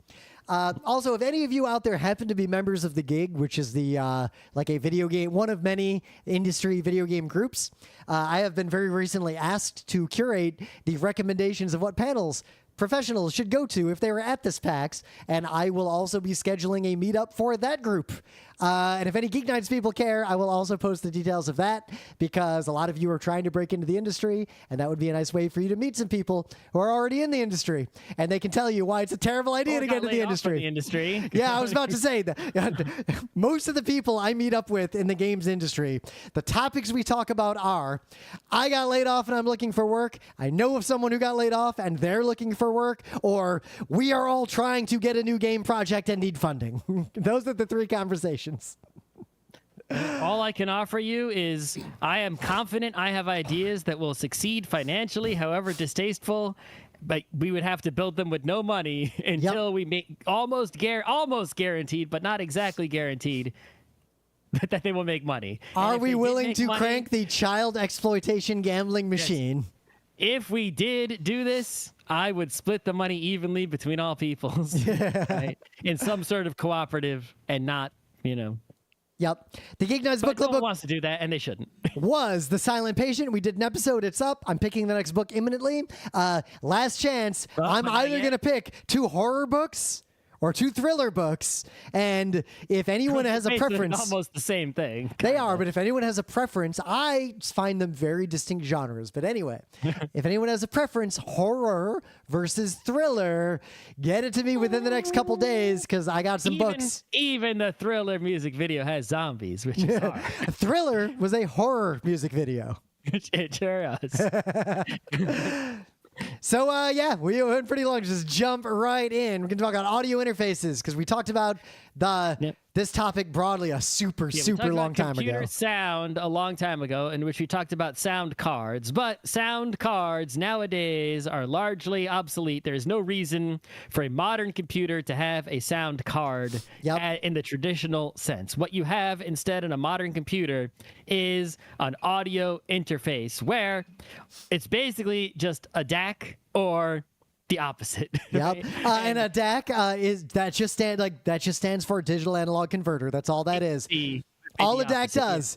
S1: Also, if any of you out there happen to be members of the Gig, which is the like a video game, one of many industry video game groups, I have been very recently asked to curate the recommendations of what panels professionals should go to if they were at this PAX, and I will also be scheduling a meetup for that group. And if any Geek Nights people care, I will also post the details of that, because a lot of you are trying to break into the industry, and that would be a nice way for you to meet some people who are already in the industry, and they can tell you why it's a terrible idea to get into the industry. Yeah, I was about to say that most of the people I meet up with in the games industry, the topics we talk about are, I got laid off and I'm looking for work, I know of someone who got laid off and they're looking for work, or we are all trying to get a new game project and need funding. Those are the three conversations.
S2: All I can offer you is I am confident I have ideas that will succeed financially, however distasteful, but we would have to build them with no money until we make almost guaranteed, but not exactly guaranteed, that they will make money.
S1: Are we willing to crank the child exploitation gambling machine?
S2: Yes. If we did do this, I would split the money evenly between all peoples, right? In some sort of cooperative, and not,
S1: Yep. The Geek Nights book club
S2: wants to do that, and they shouldn't.
S1: Was The Silent Patient. We did an episode. It's up. I'm picking the next book imminently. Last chance. I'm either going to pick 2 horror books or 2 thriller books. And if anyone has a preference...
S2: almost the same thing.
S1: They are, but if anyone has a preference, I find them very distinct genres. But anyway, if anyone has a preference, horror versus thriller, get it to me within the next couple days, because I got some books.
S2: Even the thriller music video has zombies, which is hard.
S1: Thriller was a horror music video.
S2: It sure is.
S1: So, yeah, we went pretty long. Just jump right in. We're going to talk about audio interfaces, because we talked about the this topic broadly a super
S2: Yeah, we
S1: super
S2: talked
S1: long
S2: about
S1: time
S2: computer
S1: ago.
S2: sound a long time ago, in which we talked about sound cards. But sound cards nowadays are largely obsolete. There is no reason for a modern computer to have a sound card in the traditional sense. What you have instead in a modern computer is an audio interface where it's basically just a DAC or the opposite.
S1: Yep. And a DAC that just stands for digital analog converter. That's all that is. All a DAC does.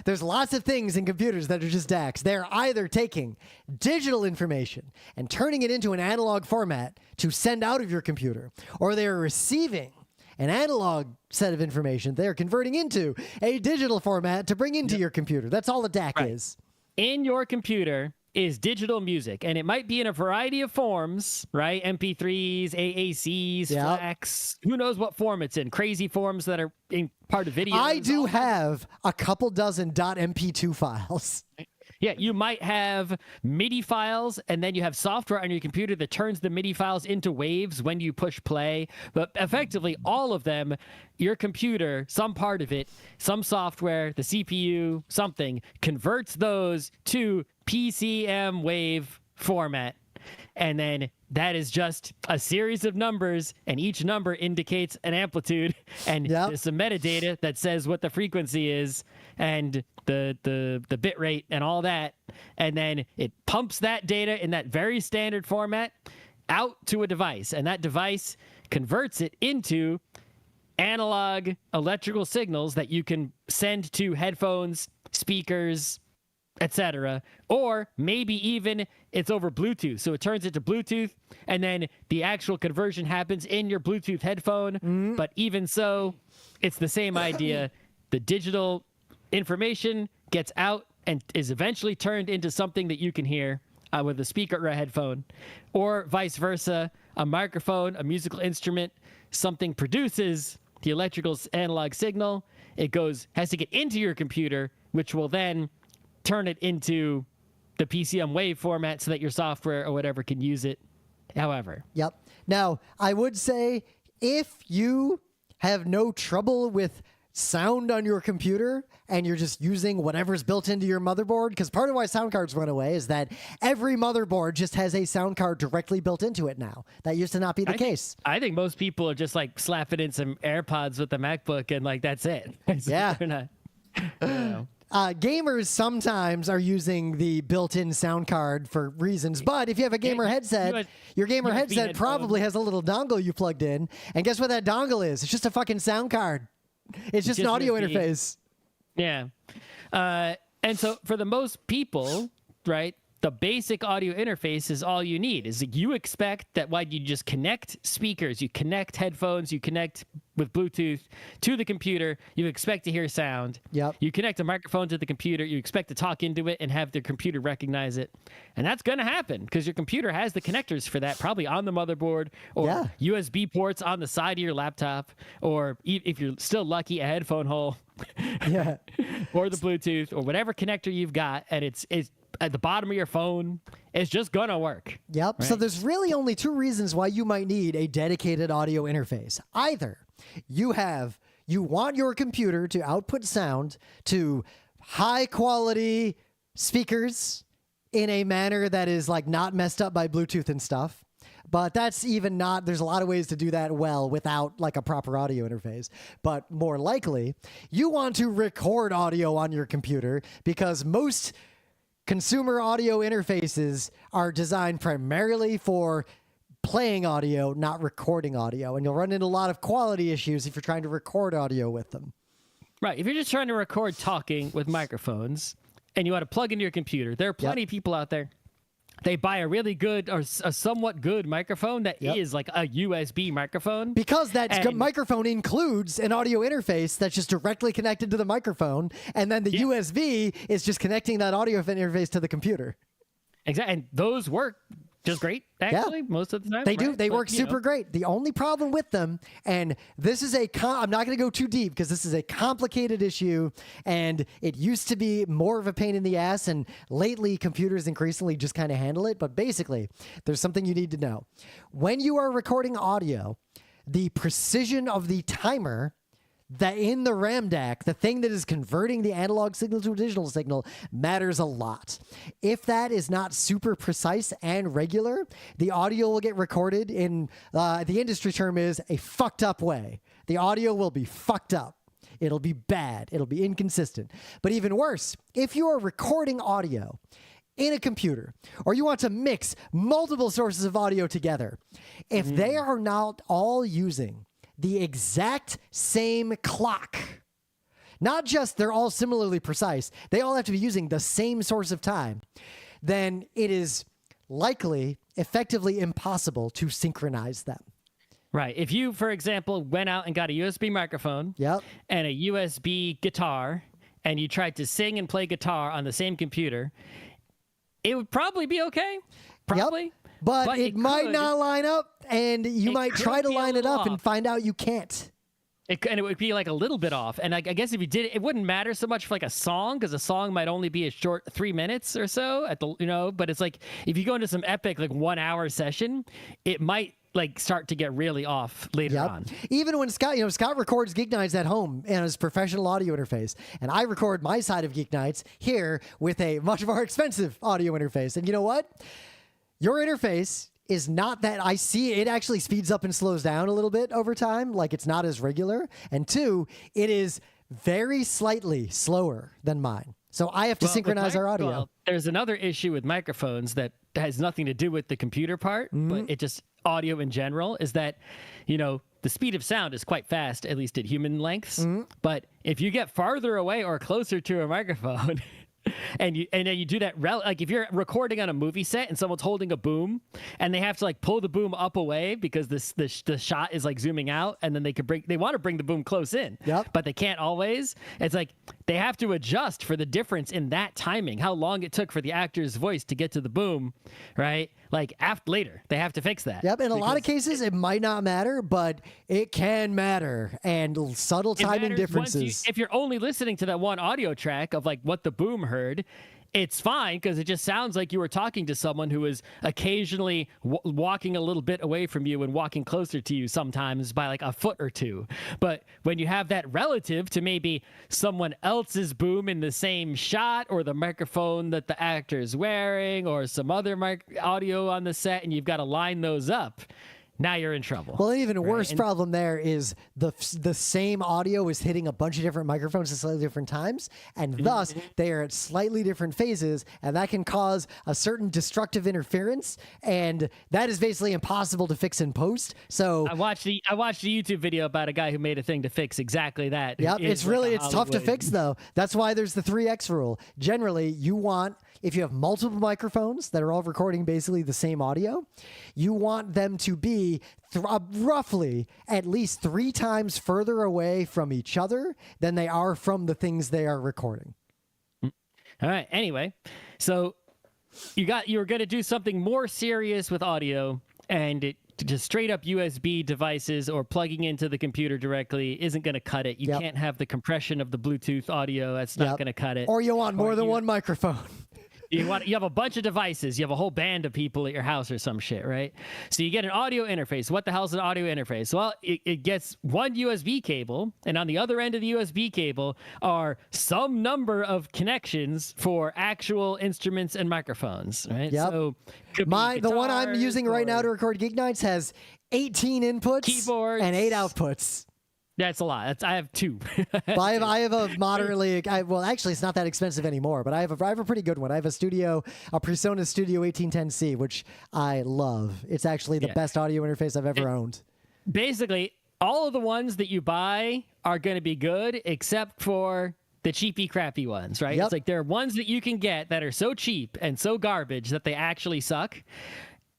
S1: There's lots of things in computers that are just DACs. They're either taking digital information and turning it into an analog format to send out of your computer, or they're receiving an analog set of information they're converting into a digital format to bring into your computer. That's all a DAC is.
S2: In your computer is digital music, and it might be in a variety of forms, right? MP3s, AACs, FLACs, who knows what form it's in. Crazy forms that are in part of videos.
S1: I do have a couple dozen .mp2 files.
S2: Yeah, you might have MIDI files, and then you have software on your computer that turns the MIDI files into waves when you push play. But effectively, all of them, your computer, some part of it, some software, the CPU, something, converts those to PCM wave format. And then that is just a series of numbers, and each number indicates an amplitude, and there's some metadata that says what the frequency is and the bit rate and all that. And then it pumps that data in that very standard format out to a device, and that device converts it into analog electrical signals that you can send to headphones, speakers, etc. Or maybe even it's over Bluetooth. So it turns into Bluetooth, and then the actual conversion happens in your Bluetooth headphone. But even so, it's the same idea. The digital information gets out and is eventually turned into something that you can hear with a speaker or a headphone, or vice versa. A microphone, a musical instrument, something produces the electrical analog signal. It has to get into your computer, which will then turn it into the PCM wave format so that your software or whatever can use it however.
S1: Yep. Now, I would say if you have no trouble with sound on your computer and you're just using whatever's built into your motherboard, because part of why sound cards went away is that every motherboard just has a sound card directly built into it now. That used to not be the case.
S2: I think most people are just like slapping in some AirPods with the MacBook and like that's it.
S1: Yeah.
S2: They're not, you know.
S1: Gamers sometimes are using the built-in sound card for reasons, but if you have a gamer headset, your gamer headset probably has a little dongle you plugged in, and guess what that dongle is? It's just a fucking sound card. It's just an audio interface.
S2: Yeah. And so for the most people, right, the basic audio interface is all you need. Is you expect that while you just connect speakers, you connect headphones, you connect with Bluetooth to the computer, you expect to hear sound.
S1: Yep.
S2: You connect a microphone to the computer, you expect to talk into it and have the computer recognize it. And that's going to happen because your computer has the connectors for that, probably on the motherboard or USB ports on the side of your laptop, or if you're still lucky, a headphone hole.
S1: Yeah.
S2: Or the Bluetooth or whatever connector you've got, and it's at the bottom of your phone. It's just gonna work.
S1: Yep. Right? So there's really only two reasons why you might need a dedicated audio interface. Either you want your computer to output sound to high quality speakers in a manner that is like not messed up by Bluetooth and stuff. But that's even not, there's a lot of ways to do that well without like a proper audio interface. But more likely, you want to record audio on your computer because most consumer audio interfaces are designed primarily for playing audio, not recording audio. And you'll run into a lot of quality issues if you're trying to record audio with them.
S2: Right. If you're just trying to record talking with microphones and you want to plug into your computer, there are plenty of people out there. They buy a really good or a somewhat good microphone that is like a USB microphone.
S1: Because that microphone includes an audio interface that's just directly connected to the microphone, and then the USB is just connecting that audio interface to the computer.
S2: Exactly. And those work just great, actually, most of the time.
S1: They do. They work super great. The only problem with them, and this is I'm not going to go too deep because this is a complicated issue, and it used to be more of a pain in the ass, and lately computers increasingly just kind of handle it. But basically, there's something you need to know. When you are recording audio, the precision of the timer that in the RAM DAC, the thing that is converting the analog signal to a digital signal matters a lot. If that is not super precise and regular, the audio will get recorded in, the industry term is a fucked up way. The audio will be fucked up. It'll be bad. It'll be inconsistent. But even worse, if you are recording audio in a computer, or you want to mix multiple sources of audio together, if they are not all using the exact same clock, not just they're all similarly precise, they all have to be using the same source of time, then it is likely effectively impossible to synchronize them.
S2: Right. If you, for example, went out and got a USB microphone and a USB guitar, and you tried to sing and play guitar on the same computer, it would probably be okay. Probably.
S1: Yep. But it might not line up, and you might try to line it up and find out you can't.
S2: And it would be like a little bit off. And I guess if you did it wouldn't matter so much for like a song, because a song might only be a short 3 minutes or so at the, but it's like if you go into some epic like 1 hour session, it might like start to get really off later on.
S1: Even when Scott records GeekNights at home in his professional audio interface, and I record my side of GeekNights here with a much more expensive audio interface. And you know what? Your interface is not that. I see it actually speeds up and slows down a little bit over time. Like it's not as regular. And two, it is very slightly slower than mine. So I have to synchronize our audio.
S2: Well, there's another issue with microphones that has nothing to do with the computer part, but it just audio in general is that, the speed of sound is quite fast, at least at human lengths. But if you get farther away or closer to a microphone, and then you do that, like if you're recording on a movie set and someone's holding a boom and they have to like pull the boom up away because the shot is like zooming out, and then they want to bring the boom close in, but they can't always. It's like they have to adjust for the difference in that timing, how long it took for the actor's voice to get to the boom, right? Like later, they have to fix that.
S1: Yep, in a lot of cases, it might not matter, but it can matter, and subtle timing differences.
S2: If you're only listening to that one audio track of like what the boom heard, it's fine because it just sounds like you were talking to someone who is occasionally walking a little bit away from you and walking closer to you sometimes by like a foot or two. But when you have that relative to maybe someone else's boom in the same shot, or the microphone that the actor is wearing, or some other audio on the set, and you've got to line those up, now you're in trouble.
S1: Well, an even worse problem there is the same audio is hitting a bunch of different microphones at slightly different times, and thus they are at slightly different phases, and that can cause a certain destructive interference, and that is basically impossible to fix in post. So
S2: I watched a YouTube video about a guy who made a thing to fix exactly that.
S1: Yep, it's tough to fix though. That's why there's the 3x rule. Generally, you want, if you have multiple microphones that are all recording basically the same audio, you want them to be roughly at least 3 times further away from each other than they are from the things they are recording.
S2: All right. Anyway, so you were going to do something more serious with audio, and just straight up USB devices or plugging into the computer directly isn't going to cut it. You can't have the compression of the Bluetooth audio. That's not going to cut it.
S1: Or you want more than one microphone.
S2: You have a bunch of devices. You have a whole band of people at your house or some shit, right? So you get an audio interface. What the hell is an audio interface? Well, it gets one USB cable, and on the other end of the USB cable are some number of connections for actual instruments and microphones, right?
S1: Yep.
S2: So
S1: the one I'm using right now to record GeekNights has 18 inputs
S2: keyboards,
S1: and 8 outputs.
S2: That's a lot. I have 2.
S1: Well, I have a moderately. Well, actually, it's not that expensive anymore. But I have a pretty good one. I have a PreSonus Studio 1810C, which I love. It's actually the best audio interface I've ever owned.
S2: Basically, all of the ones that you buy are going to be good, except for the cheapy, crappy ones, right?
S1: Yep.
S2: It's like there are ones that you can get that are so cheap and so garbage that they actually suck.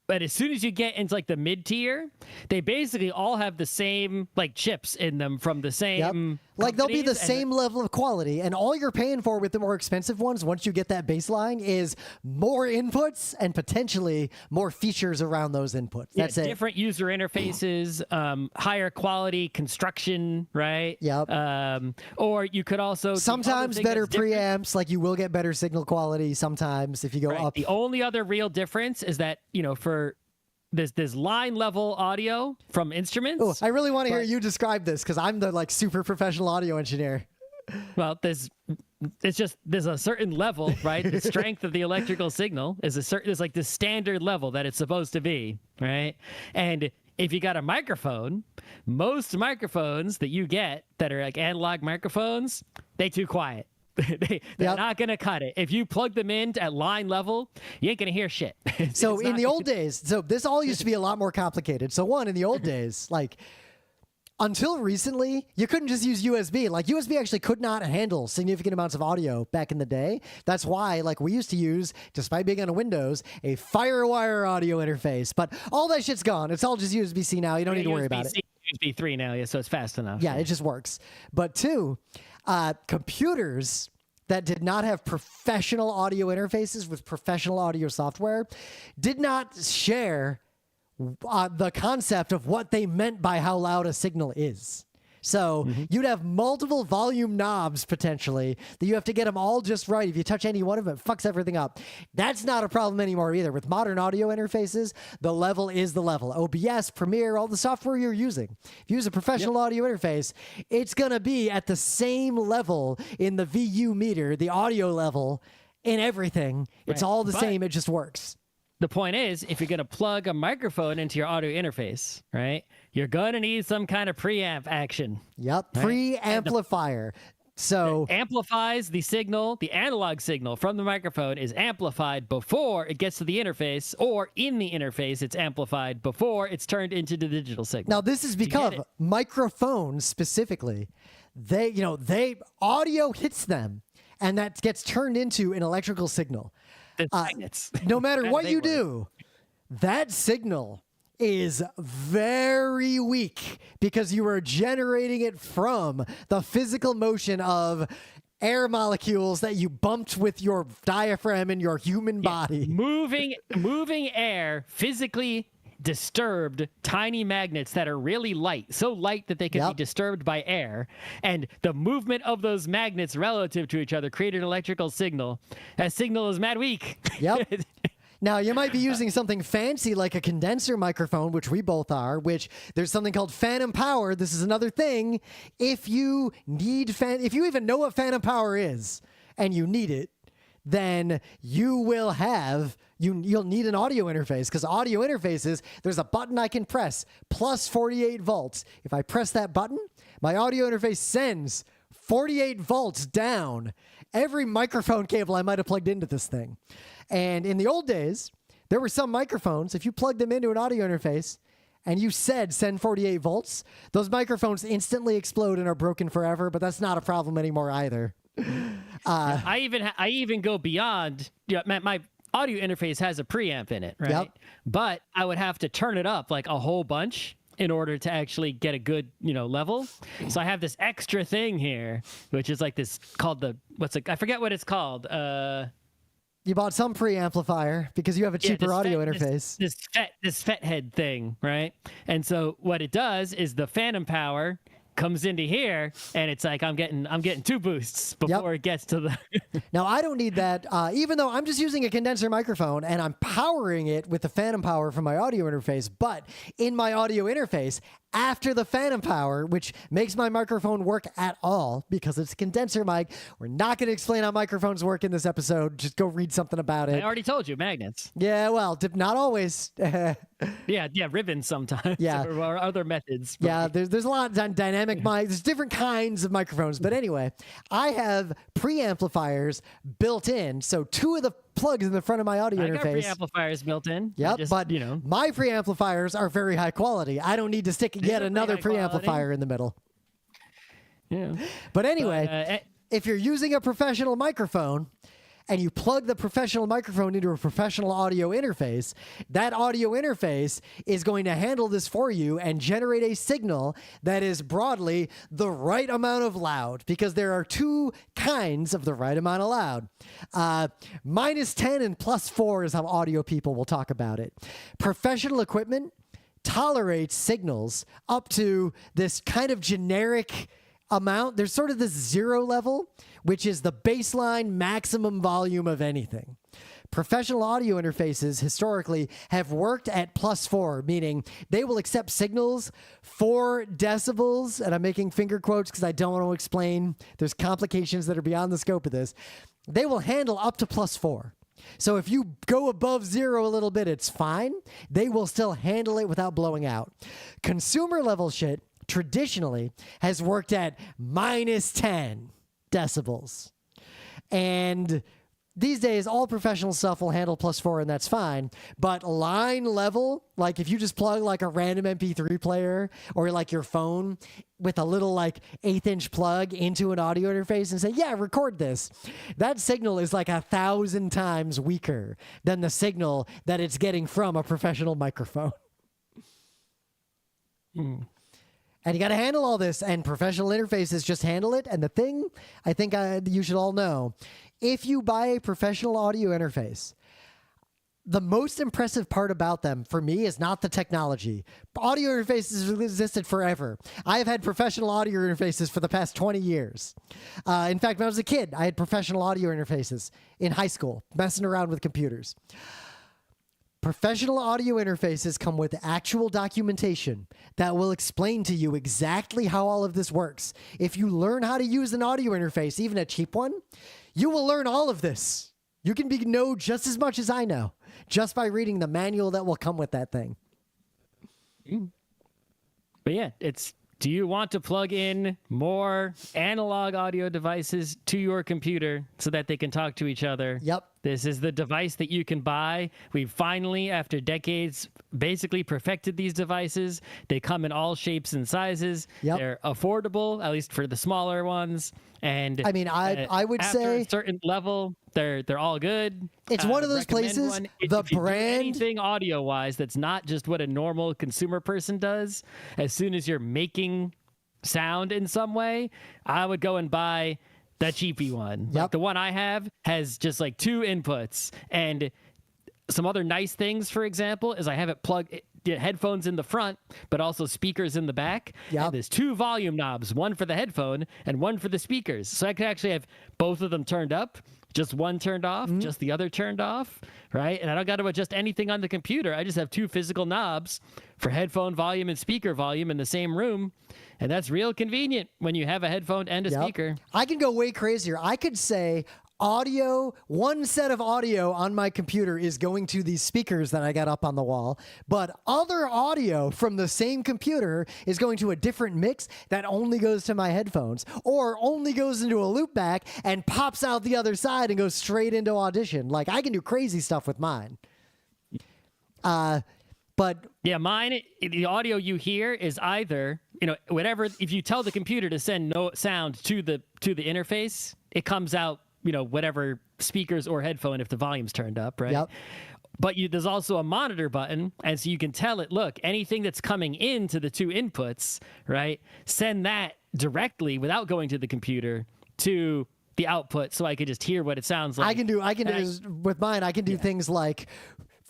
S2: But as soon as you get into like the mid tier, they basically all have the same like chips in them from the same.
S1: Like they'll be the same level of quality, and all you're paying for with the more expensive ones, once you get that baseline, is more inputs and potentially more features around those inputs. That's it.
S2: Different user interfaces, higher quality construction, right?
S1: Yep.
S2: Or you could also
S1: sometimes better preamps. Like you will get better signal quality sometimes if you go up.
S2: The only other real difference is that for there's line level audio from instruments.
S1: Oh, I really want to hear you describe this because I'm the like super professional audio engineer.
S2: Well, there's a certain level, right? The strength of the electrical signal is like the standard level that it's supposed to be, right? And if you got a microphone, most microphones that you get that are like analog microphones, they too quiet. They're not going to cut it. If you plug them in at line level, you ain't going to hear shit.
S1: So in the old days, so this all used to be a lot more complicated. So in the old days, like until recently, you couldn't just use USB. Like USB actually could not handle significant amounts of audio back in the day. That's why like we used to use, despite being on a Windows, a FireWire audio interface. But all that shit's gone. It's all just USB-C now. You don't need to worry about it.
S2: USB 3 now, yeah, so it's fast enough.
S1: Yeah, it just works. But two, computers that did not have professional audio interfaces with professional audio software did not share the concept of what they meant by how loud a signal is. So you'd have multiple volume knobs potentially that you have to get them all just right. If you touch any one of them, it fucks everything up. That's not a problem anymore either. With modern audio interfaces, the level is the level. OBS, Premiere, all the software you're using. If you use a professional audio interface, it's going to be at the same level in the VU meter, the audio level in everything. It's all the same. It just works.
S2: The point is, if you're going to plug a microphone into your audio interface, right, you're going to need some kind of preamp action.
S1: Yep, right? Preamplifier. So
S2: it amplifies the signal, the analog signal from the microphone is amplified before it gets to the interface, or in the interface, it's amplified before it's turned into the digital signal.
S1: Now, this is because microphones specifically, they audio hits them, and that gets turned into an electrical signal. No matter what you do, that signal is very weak because you are generating it from the physical motion of air molecules that you bumped with your diaphragm in your human body.
S2: Moving air physically disturbed tiny magnets that are really light, so light that they can be disturbed by air, and the movement of those magnets relative to each other create an electrical signal. That signal is mad weak.
S1: Yep. Now, you might be using something fancy like a condenser microphone, which we both are, which there's something called phantom power. This is another thing. If you even know what phantom power is and you need it, then you'll need an audio interface, because audio interfaces, there's a button I can press, plus 48 volts. If I press that button, my audio interface sends 48 volts down every microphone cable I might have plugged into this thing. And in the old days, there were some microphones, if you plugged them into an audio interface and you said send 48 volts, those microphones instantly explode and are broken forever, but that's not a problem anymore either.
S2: I even go beyond. My audio interface has a preamp in it, right?
S1: Yep.
S2: But I would have to turn it up like a whole bunch in order to actually get a good, level. So I have this extra thing here, which is like this called I forget what it's called.
S1: You bought some preamplifier because you have a cheaper audio interface.
S2: This FET head thing, right? And so what it does is the phantom power comes into here, and it's like I'm getting 2 boosts before it gets to the.
S1: Now I don't need that, even though I'm just using a condenser microphone and I'm powering it with the phantom power from my audio interface. But in my audio interface, after the phantom power, which makes my microphone work at all because it's a condenser mic. We're not going to explain how microphones work in this episode. Just go read something about it.
S2: I already told you, magnets.
S1: Yeah, well, not always.
S2: yeah, ribbons sometimes.
S1: Yeah.
S2: Or other methods.
S1: Yeah, there's a lot of dynamic mics. There's different kinds of microphones. But anyway, I have preamplifiers built in. So 2 of the plugs in the front of my audio interface.
S2: I got preamplifiers built in.
S1: Yep, but my preamplifiers are very high quality. I don't need to stick yet another preamplifier in the middle.
S2: Yeah.
S1: But anyway, if you're using a professional microphone and you plug the professional microphone into a professional audio interface, that audio interface is going to handle this for you and generate a signal that is broadly the right amount of loud, because there are 2 kinds of the right amount of loud. -10 and +4 is how audio people will talk about it. Professional equipment tolerates signals up to this kind of generic amount. There's sort of this 0 level, which is the baseline maximum volume of anything. professional audio interfaces historically have worked at +4, meaning they will accept signals 4 decibels, and I'm making finger quotes because I don't want to explain. There's complications that are beyond the scope of this. They will handle up to +4. So if you go above 0 a little bit, it's fine. They will still handle it without blowing out. Consumer level shit traditionally has worked at -10 decibels. And these days, all professional stuff will handle +4, and that's fine. But line level, like if you just plug like a random MP3 player or like your phone with a little like 1/8" plug into an audio interface and say, yeah, record this, that signal is like 1,000 times weaker than the signal that it's getting from a professional microphone. And you got to handle all this, and professional interfaces just handle it. And the thing I think you should all know, if you buy a professional audio interface, the most impressive part about them for me is not the technology. Audio interfaces have existed forever. I have had professional audio interfaces for the past 20 years. In fact, when I was a kid, I had professional audio interfaces in high school, messing around with computers. Professional audio interfaces come with actual documentation that will explain to you exactly how all of this works. If you learn how to use an audio interface, even a cheap one, you will learn all of this. You can know just as much as I know just by reading the manual that will come with that thing.
S2: But yeah, do you want to plug in more analog audio devices to your computer so that they can talk to each other?
S1: Yep.
S2: This is the device that you can buy. We've finally, after decades, basically perfected these devices. They come in all shapes and sizes.
S1: Yep.
S2: They're affordable, at least for the smaller ones. And
S1: I mean, I would
S2: after
S1: say
S2: a certain level, they're all good.
S1: It's one of those places, the
S2: if you do
S1: brand...
S2: anything audio-wise that's not just what a normal consumer person does, as soon as you're making sound in some way, I would go and buy the cheapy one.
S1: Yep.
S2: Like the one I have has just like 2 inputs, and some other nice things, for example, is I have it plugged headphones in the front, but also speakers in the back.
S1: Yep.
S2: And there's 2 volume knobs, one for the headphone and one for the speakers. So I could actually have both of them turned up, just one turned off, just the other turned off, right? And I don't got to adjust anything on the computer. I just have 2 physical knobs for headphone volume and speaker volume in the same room. And that's real convenient when you have a headphone and a speaker.
S1: I can go way crazier. I could say one set of audio on my computer is going to these speakers that I got up on the wall, but other audio from the same computer is going to a different mix that only goes to my headphones or only goes into a loopback and pops out the other side and goes straight into Audition. Like, I can do crazy stuff with mine. But
S2: yeah, mine, the audio you hear is either, whatever, if you tell the computer to send no sound to the interface, it comes out, whatever speakers or headphone if the volume's turned up, right?
S1: Yep.
S2: But there's also a monitor button, and so you can tell it, look, anything that's coming into the 2 inputs, right, send that directly without going to the computer to the output, so I could just hear what it sounds like.
S1: With mine, I can do things like,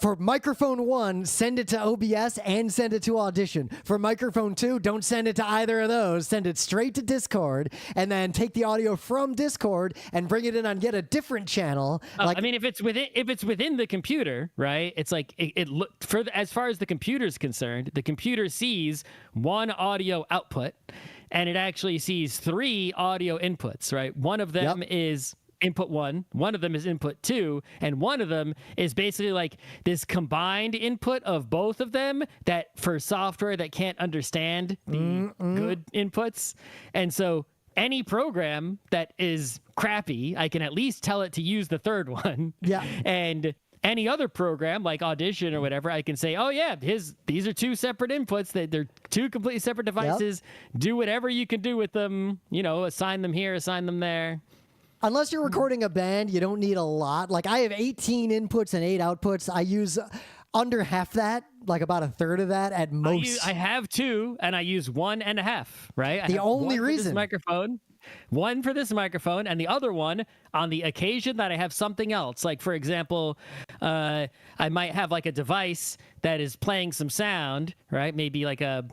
S1: for microphone 1, send it to OBS and send it to Audition. For microphone 2, don't send it to either of those. Send it straight to Discord, and then take the audio from Discord and bring it in on yet a different channel.
S2: I mean, if it's within the computer, right? It's like as far as the computer's concerned, the computer sees 1 audio output, and it actually sees 3 audio inputs, right? One of them is input 1, one of them is input 2, and one of them is basically like this combined input of both of them that for software that can't understand the good inputs. And so any program that is crappy, I can at least tell it to use the third one.
S1: Yeah.
S2: And any other program like Audition or whatever, I can say, oh yeah, these are 2 separate inputs. They're 2 completely separate devices. Yep. Do whatever you can do with them, assign them here, assign them there.
S1: Unless you're recording a band, you don't need a lot. Like, I have 18 inputs and 8 outputs. I use under half that, like about a third of that at most.
S2: I have 2, and I use 1.5, right?
S1: The only reason.
S2: One for this microphone, and the other one, on the occasion that I have something else, like for example, I might have like a device that is playing some sound, right? Maybe like a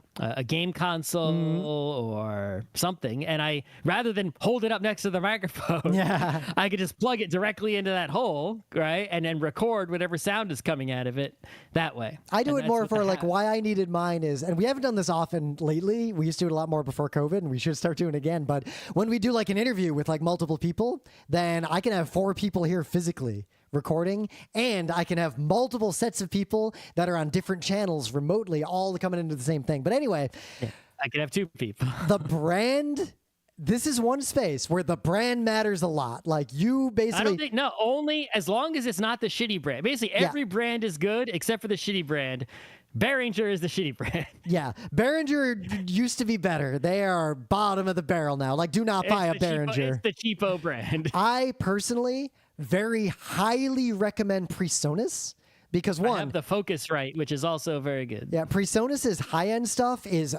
S2: game console or something, and I, rather than hold it up next to the microphone, I could just plug it directly into that hole, right, and then record whatever sound is coming out of it that way.
S1: I do it more for like why I needed mine is, and we haven't done this often lately. We used to do it a lot more before COVID, and we should start doing it again. But when we do like an interview with like multiple people, then I can have 4 people here physically recording, and I can have multiple sets of people that are on different channels remotely, all coming into the same thing. But anyway,
S2: I can have 2 people.
S1: The brand. This is one space where the brand matters a lot. Like you basically,
S2: I don't think, no, only as long as it's not the shitty brand. Basically, every brand is good except for the shitty brand. Behringer is the shitty brand.
S1: Yeah, Behringer used to be better. They are bottom of the barrel now. Like, do not buy a Behringer.
S2: It's the cheapo brand.
S1: I personally very highly recommend PreSonus because one,
S2: I have the Focusrite, which is also very good.
S1: Yeah, PreSonus's high-end stuff is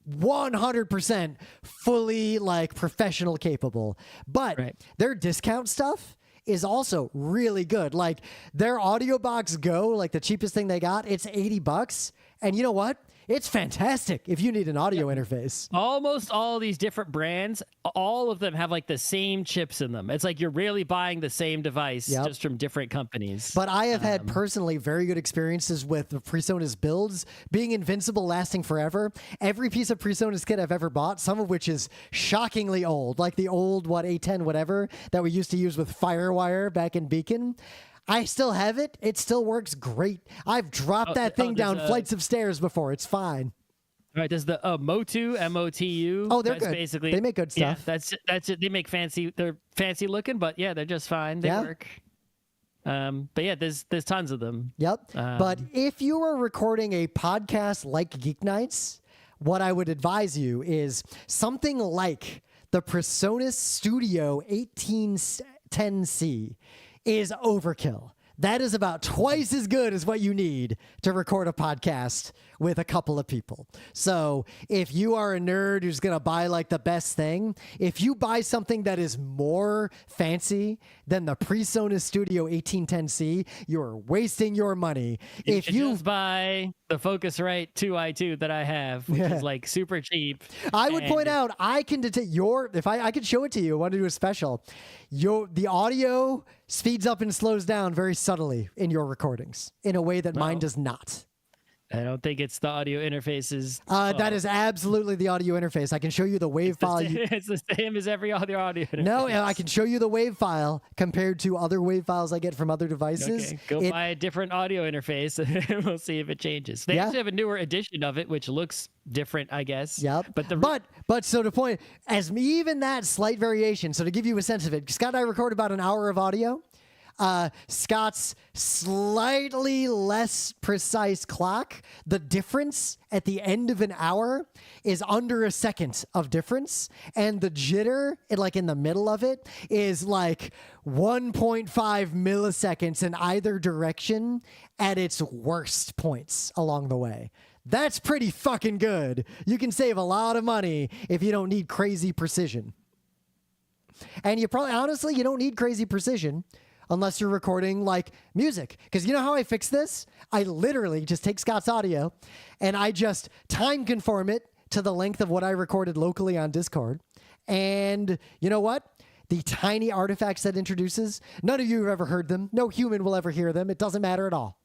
S1: 100% fully like professional capable, but their discount stuff is also really good. Like their Audio Box Go, like the cheapest thing they got, it's $80, and you know what? It's fantastic if you need an audio interface.
S2: Almost all these different brands, all of them have like the same chips in them. It's like you're really buying the same device just from different companies.
S1: But I have had personally very good experiences with the PreSonus builds being invincible, lasting forever. Every piece of PreSonus kit I've ever bought, some of which is shockingly old, like the old, A10 whatever that we used to use with Firewire back in Beacon, I still have it. It still works great. I've dropped that thing down flights of stairs before. It's fine.
S2: All right. Does the Motu, M-O-T-U?
S1: Oh, they're good.
S2: Basically,
S1: they make good stuff.
S2: Yeah, that's it. They make fancy. They're fancy looking, but yeah, they're just fine. They work. But yeah, there's tons of them.
S1: Yep. But if you are recording a podcast like GeekNights, what I would advise you is something like the PreSonus Studio 1810C is overkill. That is about twice as good as what you need to record a podcast with a couple of people. So if you are a nerd who's going to buy like the best thing, if you buy something that is more fancy than the PreSonus Studio 1810C, you're wasting your money. If you
S2: just buy the Focusrite 2i2 that I have, which is like super cheap.
S1: I would point out, I can detect if I could show it to you, I want to do a special. The audio speeds up and slows down very subtly in your recordings in a way that mine does not.
S2: I don't think it's the audio interfaces.
S1: That is absolutely the audio interface. I can show you the wave file.
S2: It's the same as every other audio interface.
S1: No, I can show you the wave file compared to other wave files I get from other devices.
S2: Okay, go buy a different audio interface and we'll see if it changes. They actually have a newer edition of it, which looks different, I guess.
S1: Yep. But so to point, even that slight variation, so to give you a sense of it, Scott and I record about an hour of audio. Scott's slightly less precise clock, the difference at the end of an hour is under a second of difference, and the jitter, like in the middle of it, is like 1.5 milliseconds in either direction at its worst points along the way. That's pretty fucking good. You can save a lot of money if you don't need crazy precision. And you don't need crazy precision unless you're recording like music. Because you know how I fix this? I literally just take Scott's audio and I just time conform it to the length of what I recorded locally on Discord. And you know what? The tiny artifacts that introduces, none of you have ever heard them. No human will ever hear them. It doesn't matter at all.